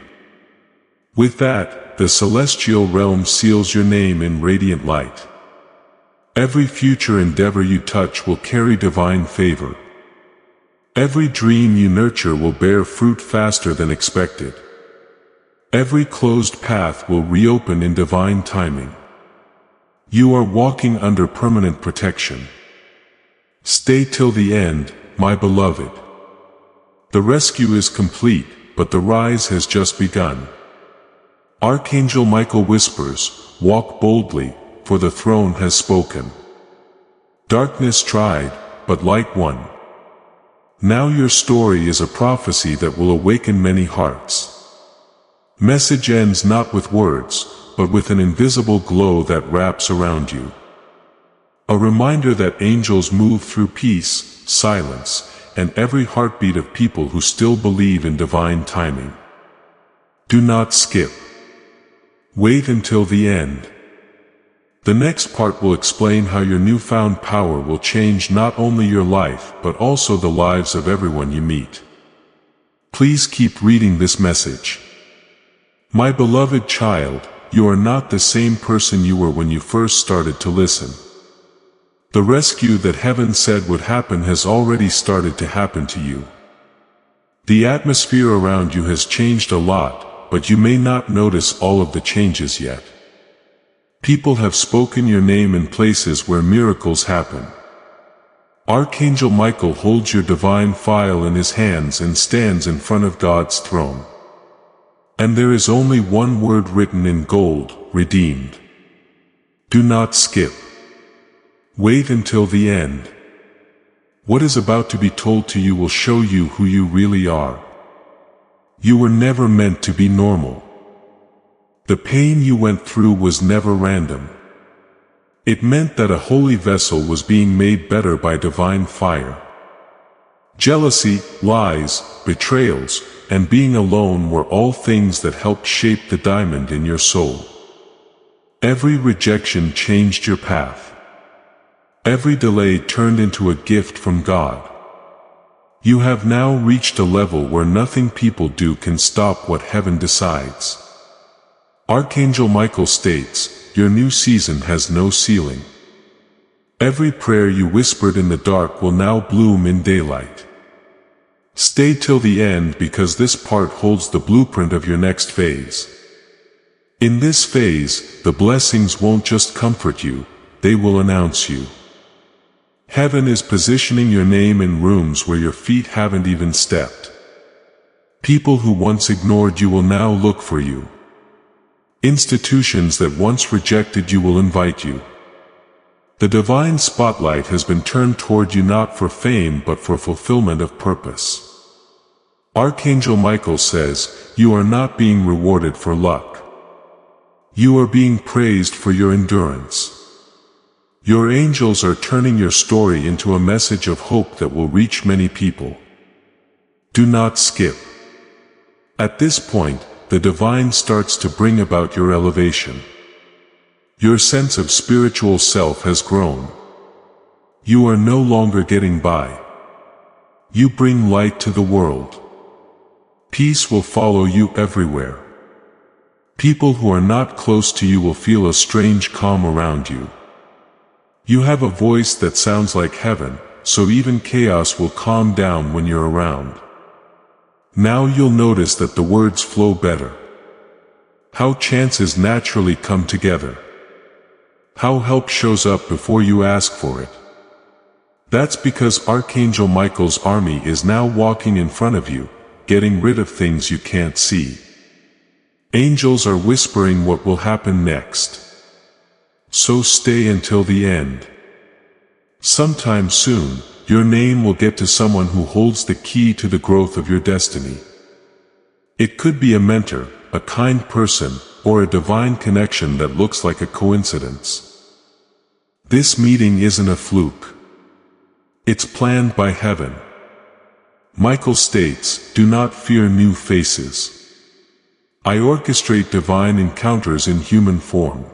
With that, the celestial realm seals your name in radiant light. Every future endeavor you touch will carry divine favor. Every dream you nurture will bear fruit faster than expected. Every closed path will reopen in divine timing. You are walking under permanent protection. Stay till the end, my beloved. The rescue is complete, but the rise has just begun. Archangel Michael whispers, walk boldly, for the throne has spoken. Darkness tried, but light won. Now your story is a prophecy that will awaken many hearts. Message ends not with words, but with an invisible glow that wraps around you. A reminder that angels move through peace, silence, and every heartbeat of people who still believe in divine timing. Do not skip. Wait until the end. The next part will explain how your newfound power will change not only your life but also the lives of everyone you meet. Please keep reading this message. My beloved child, you are not the same person you were when you first started to listen. The rescue that heaven said would happen has already started to happen to you. The atmosphere around you has changed a lot, but you may not notice all of the changes yet. People have spoken your name in places where miracles happen. Archangel Michael holds your divine file in his hands and stands in front of God's throne. And there is only one word written in gold: redeemed. Do not skip. Wait until the end. What is about to be told to you will show you who you really are. You were never meant to be normal. The pain you went through was never random. It meant that a holy vessel was being made better by divine fire. Jealousy, lies, betrayals, and being alone were all things that helped shape the diamond in your soul. Every rejection changed your path. Every delay turned into a gift from God. You have now reached a level where nothing people do can stop what heaven decides. Archangel Michael states, your new season has no ceiling. Every prayer you whispered in the dark will now bloom in daylight. Stay till the end, because this part holds the blueprint of your next phase. In this phase, the blessings won't just comfort you, they will announce you. Heaven is positioning your name in rooms where your feet haven't even stepped. People who once ignored you will now look for you. Institutions that once rejected you will invite you. The divine spotlight has been turned toward you, not for fame but for fulfillment of purpose. Archangel Michael says, you are not being rewarded for luck. You are being praised for your endurance. Your angels are turning your story into a message of hope that will reach many people. Do not skip. At this point, the divine starts to bring about your elevation. Your sense of spiritual self has grown. You are no longer getting by. You bring light to the world. Peace will follow you everywhere. People who are not close to you will feel a strange calm around you. You have a voice that sounds like heaven, so even chaos will calm down when you're around. Now you'll notice that the words flow better. How chances naturally come together. How help shows up before you ask for it. That's because Archangel Michael's army is now walking in front of you, getting rid of things you can't see. Angels are whispering what will happen next. So stay until the end. Sometime soon, your name will get to someone who holds the key to the growth of your destiny. It could be a mentor, a kind person, or a divine connection that looks like a coincidence. This meeting isn't a fluke. It's planned by heaven. Michael states, do not fear new faces. I orchestrate divine encounters in human form.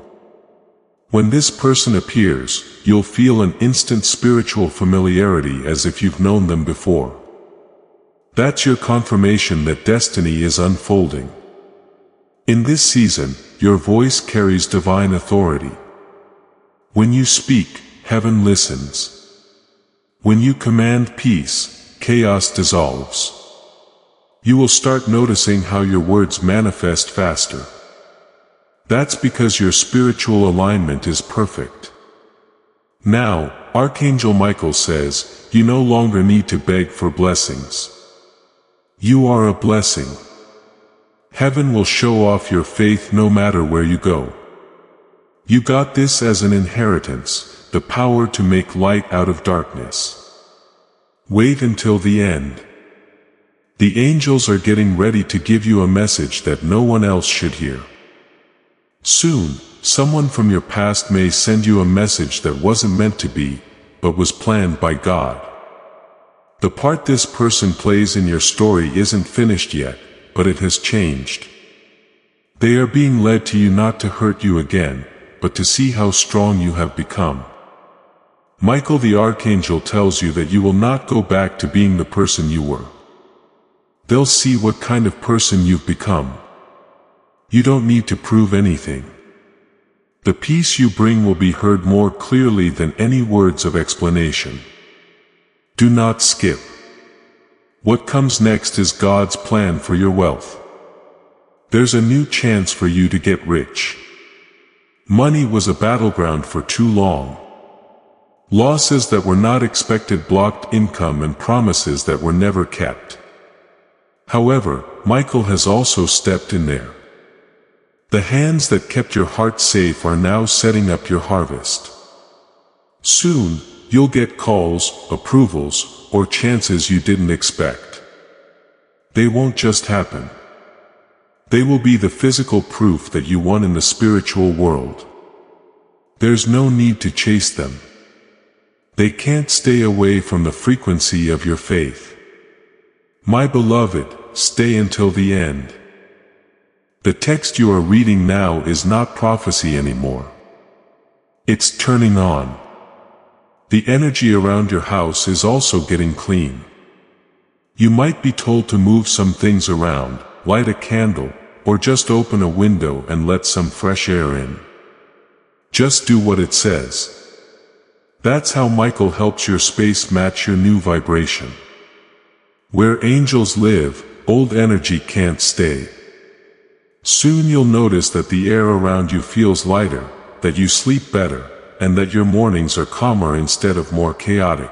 When this person appears, you'll feel an instant spiritual familiarity as if you've known them before. That's your confirmation that destiny is unfolding. In this season, your voice carries divine authority. When you speak, heaven listens. When you command peace, chaos dissolves. You will start noticing how your words manifest faster. That's because your spiritual alignment is perfect. Now, Archangel Michael says, you no longer need to beg for blessings. You are a blessing. Heaven will show off your faith no matter where you go. You got this as an inheritance, the power to make light out of darkness. Wait until the end. The angels are getting ready to give you a message that no one else should hear. Soon, someone from your past may send you a message that wasn't meant to be, but was planned by God. The part this person plays in your story isn't finished yet, but it has changed. They are being led to you not to hurt you again, but to see how strong you have become. Michael the Archangel tells you that you will not go back to being the person you were. They'll see what kind of person you've become. You don't need to prove anything. The peace you bring will be heard more clearly than any words of explanation. Do not skip. What comes next is God's plan for your wealth. There's a new chance for you to get rich. Money was a battleground for too long. Losses that were not expected blocked income and promises that were never kept. However, Michael has also stepped in there. The hands that kept your heart safe are now setting up your harvest. Soon, you'll get calls, approvals, or chances you didn't expect. They won't just happen. They will be the physical proof that you won in the spiritual world. There's no need to chase them. They can't stay away from the frequency of your faith. My beloved, stay until the end. The text you are reading now is not prophecy anymore. It's turning on. The energy around your house is also getting clean. You might be told to move some things around, light a candle, or just open a window and let some fresh air in. Just do what it says. That's how Michael helps your space match your new vibration. Where angels live, old energy can't stay. Soon you'll notice that the air around you feels lighter, that you sleep better, and that your mornings are calmer instead of more chaotic.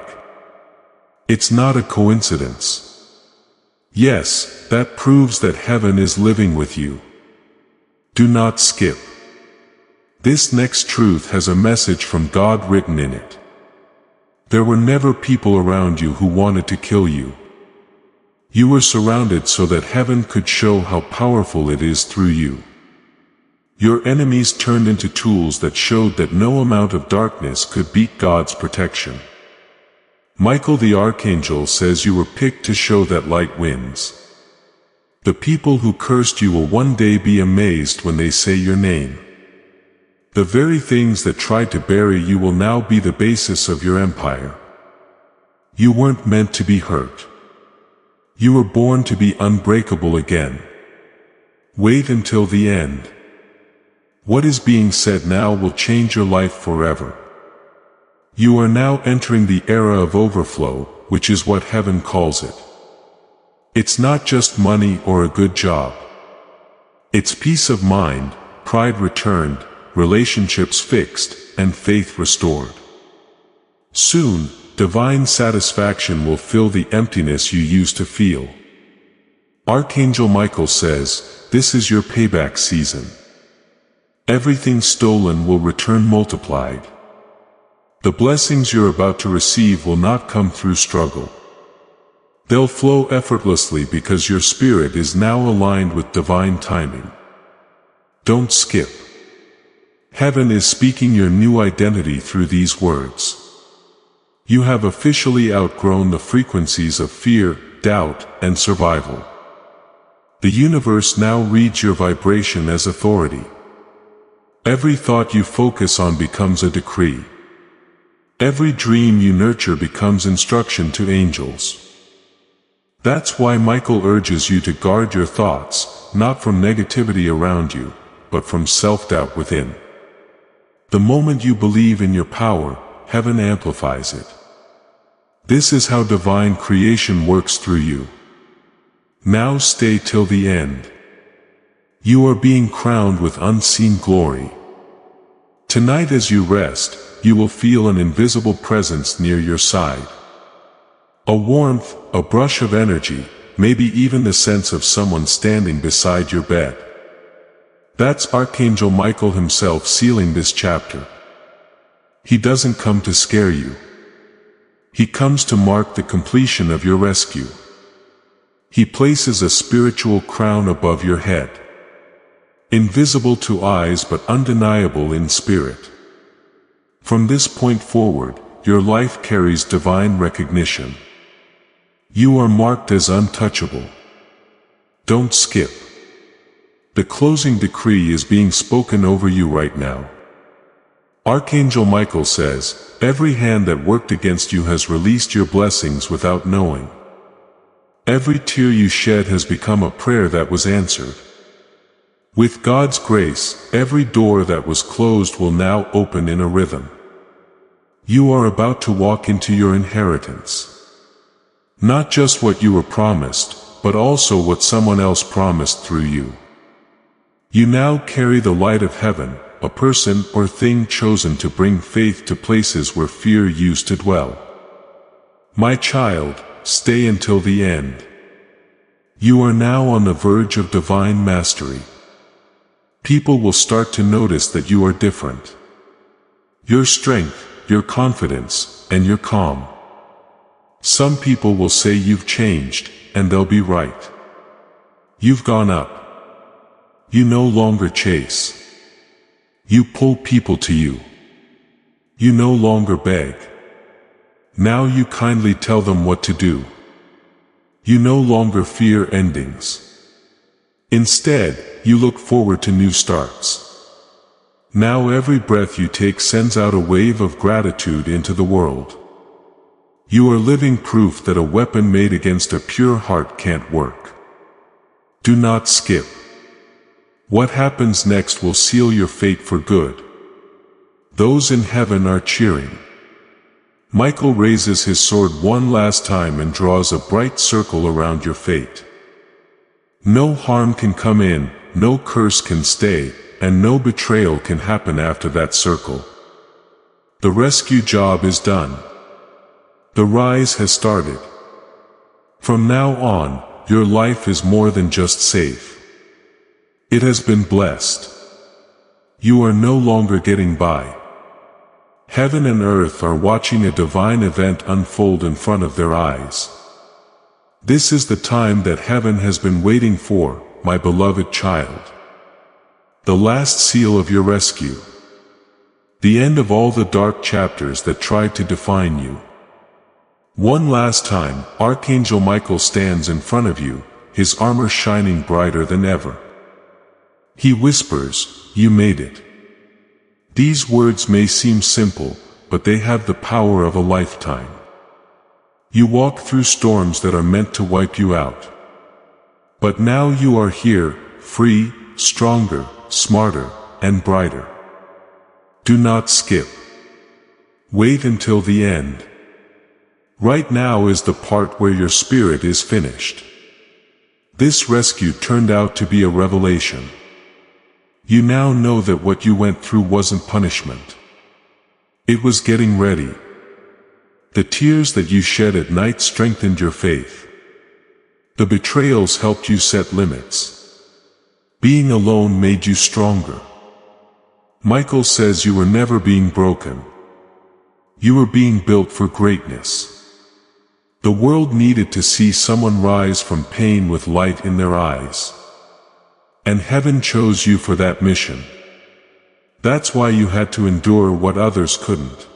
It's not a coincidence. Yes, that proves that heaven is living with you. Do not skip. This next truth has a message from God written in it. There were never people around you who wanted to kill you. You were surrounded so that heaven could show how powerful it is through you. Your enemies turned into tools that showed that no amount of darkness could beat God's protection. Michael the Archangel says you were picked to show that light wins. The people who cursed you will one day be amazed when they say your name. The very things that tried to bury you will now be the basis of your empire. You weren't meant to be hurt. You were born to be unbreakable again. Wait until the end. What is being said now will change your life forever. You are now entering the era of overflow, which is what heaven calls it. It's not just money or a good job. It's peace of mind, pride returned, relationships fixed, and faith restored. Soon, divine satisfaction will fill the emptiness you used to feel. Archangel Michael says, this is your payback season. Everything stolen will return multiplied. The blessings you're about to receive will not come through struggle. They'll flow effortlessly because your spirit is now aligned with divine timing. Don't skip. Heaven is speaking your new identity through these words. You have officially outgrown the frequencies of fear, doubt, and survival. The universe now reads your vibration as authority. Every thought you focus on becomes a decree. Every dream you nurture becomes instruction to angels. That's why Michael urges you to guard your thoughts, not from negativity around you, but from self-doubt within. The moment you believe in your power, heaven amplifies it. This is how divine creation works through you. Now stay till the end. You are being crowned with unseen glory. Tonight as you rest, you will feel an invisible presence near your side. A warmth, a brush of energy, maybe even the sense of someone standing beside your bed. That's Archangel Michael himself sealing this chapter. He doesn't come to scare you. He comes to mark the completion of your rescue. He places a spiritual crown above your head. Invisible to eyes but undeniable in spirit. From this point forward, your life carries divine recognition. You are marked as untouchable. Don't skip. The closing decree is being spoken over you right now. Archangel Michael says, every hand that worked against you has released your blessings without knowing. Every tear you shed has become a prayer that was answered. With God's grace, every door that was closed will now open in a rhythm. You are about to walk into your inheritance. Not just what you were promised, but also what someone else promised through you. You now carry the light of heaven, a person or thing chosen to bring faith to places where fear used to dwell. My child, stay until the end. You are now on the verge of divine mastery. People will start to notice that you are different. Your strength, your confidence, and your calm. Some people will say you've changed, and they'll be right. You've gone up. You no longer chase. You pull people to you. You no longer beg. Now you kindly tell them what to do. You no longer fear endings. Instead, you look forward to new starts. Now every breath you take sends out a wave of gratitude into the world. You are living proof that a weapon made against a pure heart can't work. Do not skip. What happens next will seal your fate for good. Those in heaven are cheering. Michael raises his sword one last time and draws a bright circle around your fate. No harm can come in, no curse can stay, and no betrayal can happen after that circle. The rescue job is done. The rise has started. From now on, your life is more than just safe. It has been blessed. You are no longer getting by. Heaven and earth are watching a divine event unfold in front of their eyes. This is the time that heaven has been waiting for, my beloved child. The last seal of your rescue. The end of all the dark chapters that tried to define you. One last time, Archangel Michael stands in front of you, his armor shining brighter than ever. He whispers, "You made it." These words may seem simple, but they have the power of a lifetime. You walk through storms that are meant to wipe you out. But now you are here, free, stronger, smarter, and brighter. Do not skip. Wait until the end. Right now is the part where your spirit is finished. This rescue turned out to be a revelation. You now know that what you went through wasn't punishment. It was getting ready. The tears that you shed at night strengthened your faith. The betrayals helped you set limits. Being alone made you stronger. Michael says you were never being broken. You were being built for greatness. The world needed to see someone rise from pain with light in their eyes. And heaven chose you for that mission. That's why you had to endure what others couldn't.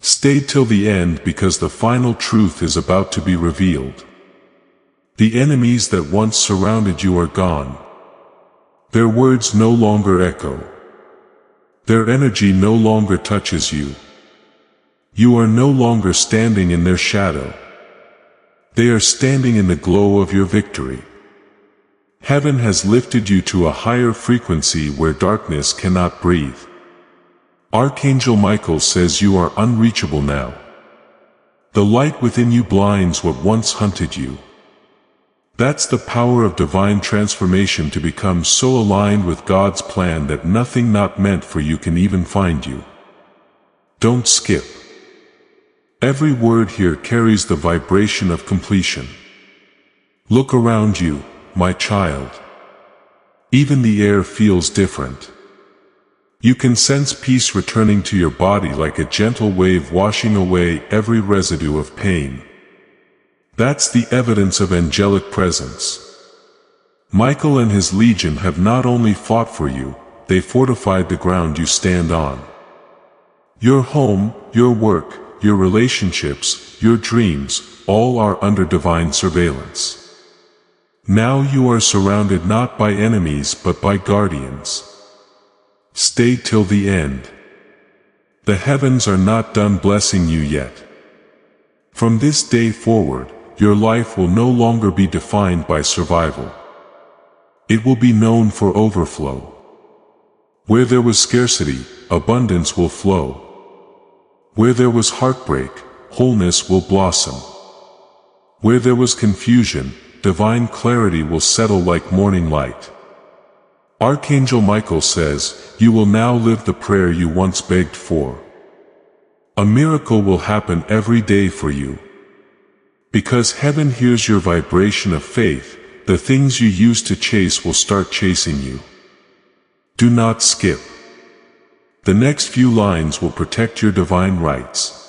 Stay till the end because the final truth is about to be revealed. The enemies that once surrounded you are gone. Their words no longer echo. Their energy no longer touches you. You are no longer standing in their shadow. They are standing in the glow of your victory. Heaven has lifted you to a higher frequency where darkness cannot breathe. Archangel Michael says you are unreachable now. The light within you blinds what once hunted you. That's the power of divine transformation, to become so aligned with God's plan that nothing not meant for you can even find you. Don't skip. Every word here carries the vibration of completion. Look around you, my child. Even the air feels different. You can sense peace returning to your body like a gentle wave washing away every residue of pain. That's the evidence of angelic presence. Michael and his legion have not only fought for you, they fortified the ground you stand on. Your home, your work, your relationships, your dreams, all are under divine surveillance. Now you are surrounded not by enemies but by guardians. Stay till the end. The heavens are not done blessing you yet. From this day forward, your life will no longer be defined by survival. It will be known for overflow. Where there was scarcity, abundance will flow. Where there was heartbreak, wholeness will blossom. Where there was confusion, divine clarity will settle like morning light. Archangel Michael says, you will now live the prayer you once begged for. A miracle will happen every day for you. Because heaven hears your vibration of faith, the things you used to chase will start chasing you. Do not skip. The next few lines will protect your divine rights.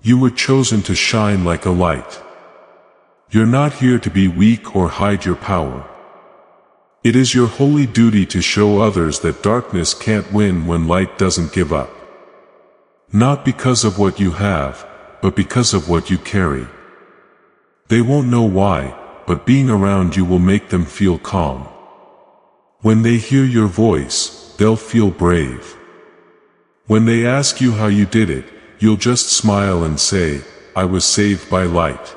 You were chosen to shine like a light. You're not here to be weak or hide your power. It is your holy duty to show others that darkness can't win when light doesn't give up. Not because of what you have, but because of what you carry. They won't know why, but being around you will make them feel calm. When they hear your voice, they'll feel brave. When they ask you how you did it, you'll just smile and say, I was saved by light.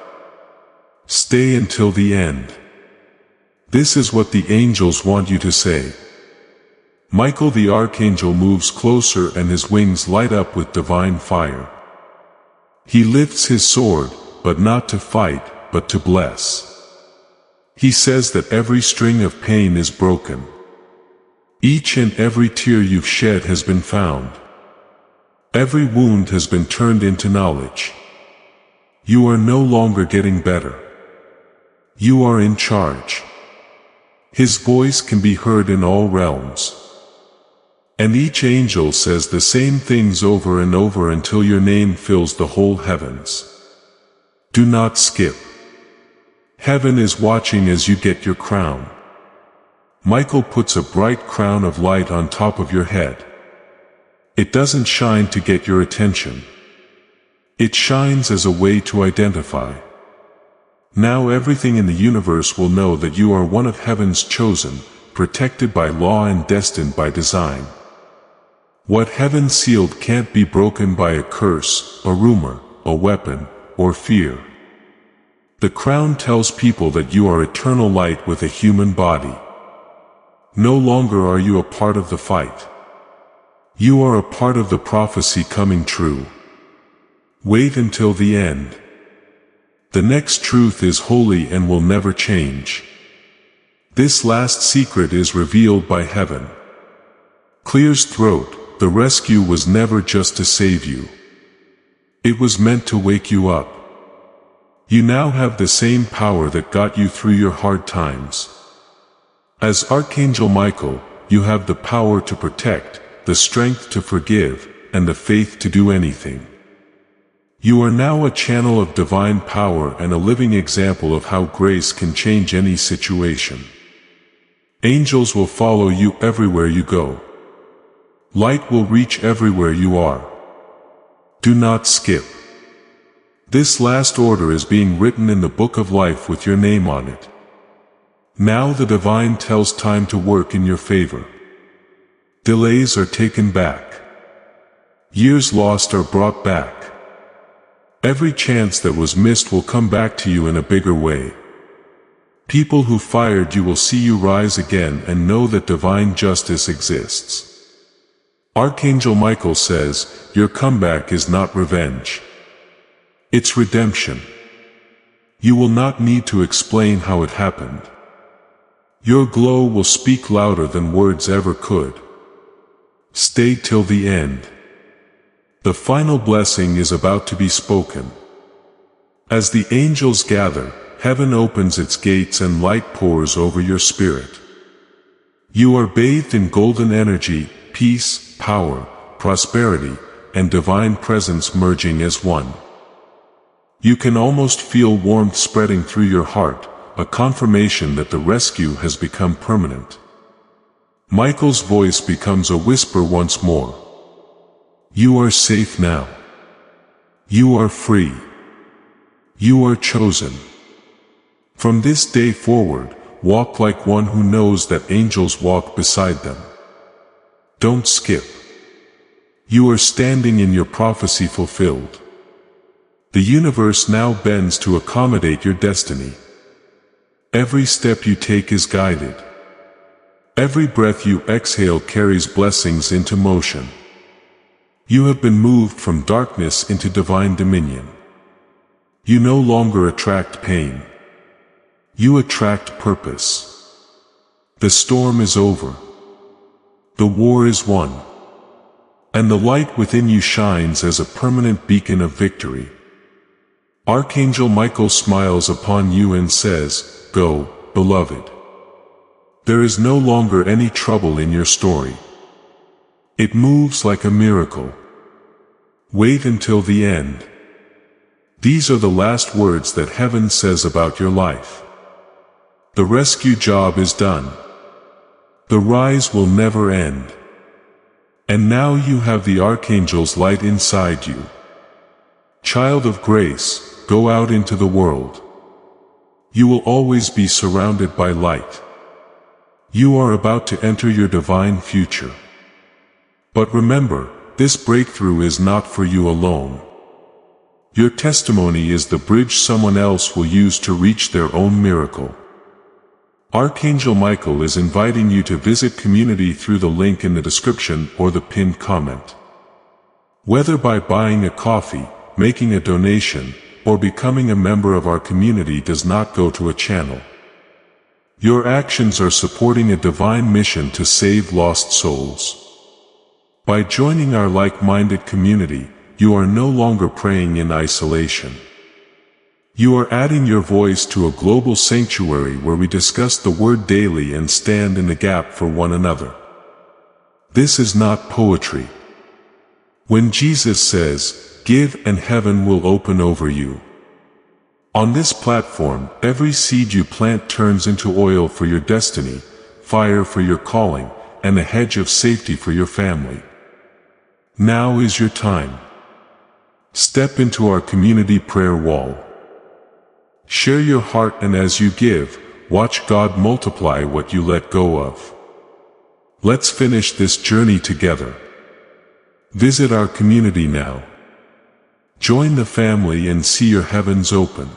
Stay until the end. This is what the angels want you to say. Michael the Archangel moves closer and his wings light up with divine fire. He lifts his sword, but not to fight, but to bless. He says that every string of pain is broken. Each and every tear you've shed has been found. Every wound has been turned into knowledge. You are no longer getting better. You are in charge. His voice can be heard in all realms. And each angel says the same things over and over until your name fills the whole heavens. Do not skip. Heaven is watching as you get your crown. Michael puts a bright crown of light on top of your head. It doesn't shine to get your attention. It shines as a way to identify. Now everything in the universe will know that you are one of heaven's chosen, protected by law and destined by design. What heaven sealed can't be broken by a curse, a rumor, a weapon, or fear. The crown tells people that you are eternal light with a human body. No longer are you a part of the fight. You are a part of the prophecy coming true. Wait until the end. The next truth is holy and will never change. This last secret is revealed by heaven. Clear's throat. The rescue was never just to save you. It was meant to wake you up. You now have the same power that got you through your hard times. As Archangel Michael, you have the power to protect, the strength to forgive, and the faith to do anything. You are now a channel of divine power and a living example of how grace can change any situation. Angels will follow you everywhere you go. Light will reach everywhere you are. Do not skip. This last order is being written in the book of life with your name on it. Now the divine tells time to work in your favor. Delays are taken back. Years lost are brought back. Every chance that was missed will come back to you in a bigger way. People who fired you will see you rise again and know that divine justice exists. Archangel Michael says, your comeback is not revenge. It's redemption. You will not need to explain how it happened. Your glow will speak louder than words ever could. Stay till the end. The final blessing is about to be spoken. As the angels gather, heaven opens its gates and light pours over your spirit. You are bathed in golden energy, peace, power, prosperity, and divine presence merging as one. You can almost feel warmth spreading through your heart, a confirmation that the rescue has become permanent. Michael's voice becomes a whisper once more. You are safe now. You are free. You are chosen. From this day forward, walk like one who knows that angels walk beside them. Don't skip. You are standing in your prophecy fulfilled. The universe now bends to accommodate your destiny. Every step you take is guided. Every breath you exhale carries blessings into motion. You have been moved from darkness into divine dominion. You no longer attract pain. You attract purpose. The storm is over. The war is won. And the light within you shines as a permanent beacon of victory. Archangel Michael smiles upon you and says, "Go, beloved. There is no longer any trouble in your story. It moves like a miracle. Wait until the end. These are the last words that heaven says about your life. The rescue job is done. The rise will never end. And now you have the Archangel's light inside you. Child of grace, go out into the world. You will always be surrounded by light. You are about to enter your divine future. But remember, this breakthrough is not for you alone. Your testimony is the bridge someone else will use to reach their own miracle. Archangel Michael is inviting you to visit community through the link in the description or the pinned comment. Whether by buying a coffee, making a donation, or becoming a member of our community does not go to a channel. Your actions are supporting a divine mission to save lost souls. By joining our like-minded community, you are no longer praying in isolation. You are adding your voice to a global sanctuary where we discuss the Word daily and stand in the gap for one another. This is not poetry. When Jesus says, "Give and heaven will open over you." On this platform, every seed you plant turns into oil for your destiny, fire for your calling, and a hedge of safety for your family. Now is your time. Step into our community prayer wall. Share your heart, and as you give, watch God multiply what you let go of. Let's finish this journey together. Visit our community now. Join the family and see your heavens open.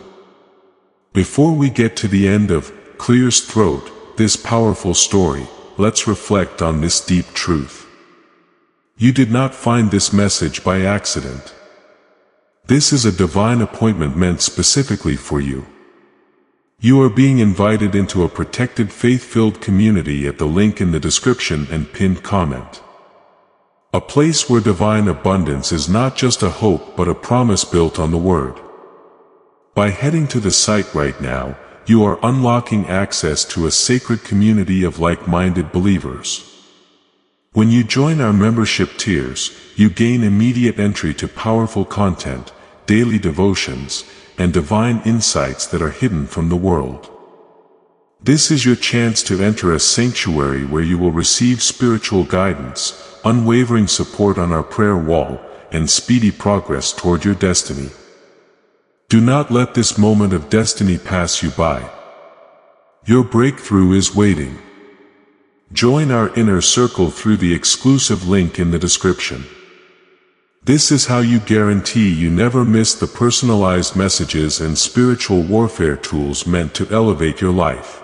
Before we get to the end of Clear's Throat, this powerful story, let's reflect on this deep truth. You did not find this message by accident. This is a divine appointment meant specifically for you. You are being invited into a protected faith-filled community at the link in the description and pinned comment. A place where divine abundance is not just a hope but a promise built on the Word. By heading to the site right now, you are unlocking access to a sacred community of like-minded believers. When you join our membership tiers, you gain immediate entry to powerful content, daily devotions, and divine insights that are hidden from the world. This is your chance to enter a sanctuary where you will receive spiritual guidance, unwavering support on our prayer wall, and speedy progress toward your destiny. Do not let this moment of destiny pass you by. Your breakthrough is waiting. Join our inner circle through the exclusive link in the description. This is how you guarantee you never miss the personalized messages and spiritual warfare tools meant to elevate your life.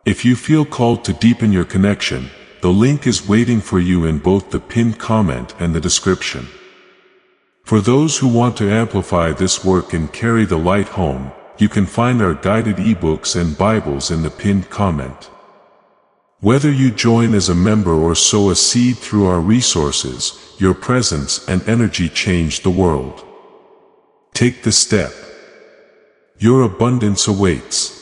If you feel called to deepen your connection, the link is waiting for you in both the pinned comment and the description. For those who want to amplify this work and carry the light home, you can find our guided ebooks and Bibles in the pinned comment. Whether you join as a member or sow a seed through our resources, your presence and energy change the world. Take the step. Your abundance awaits.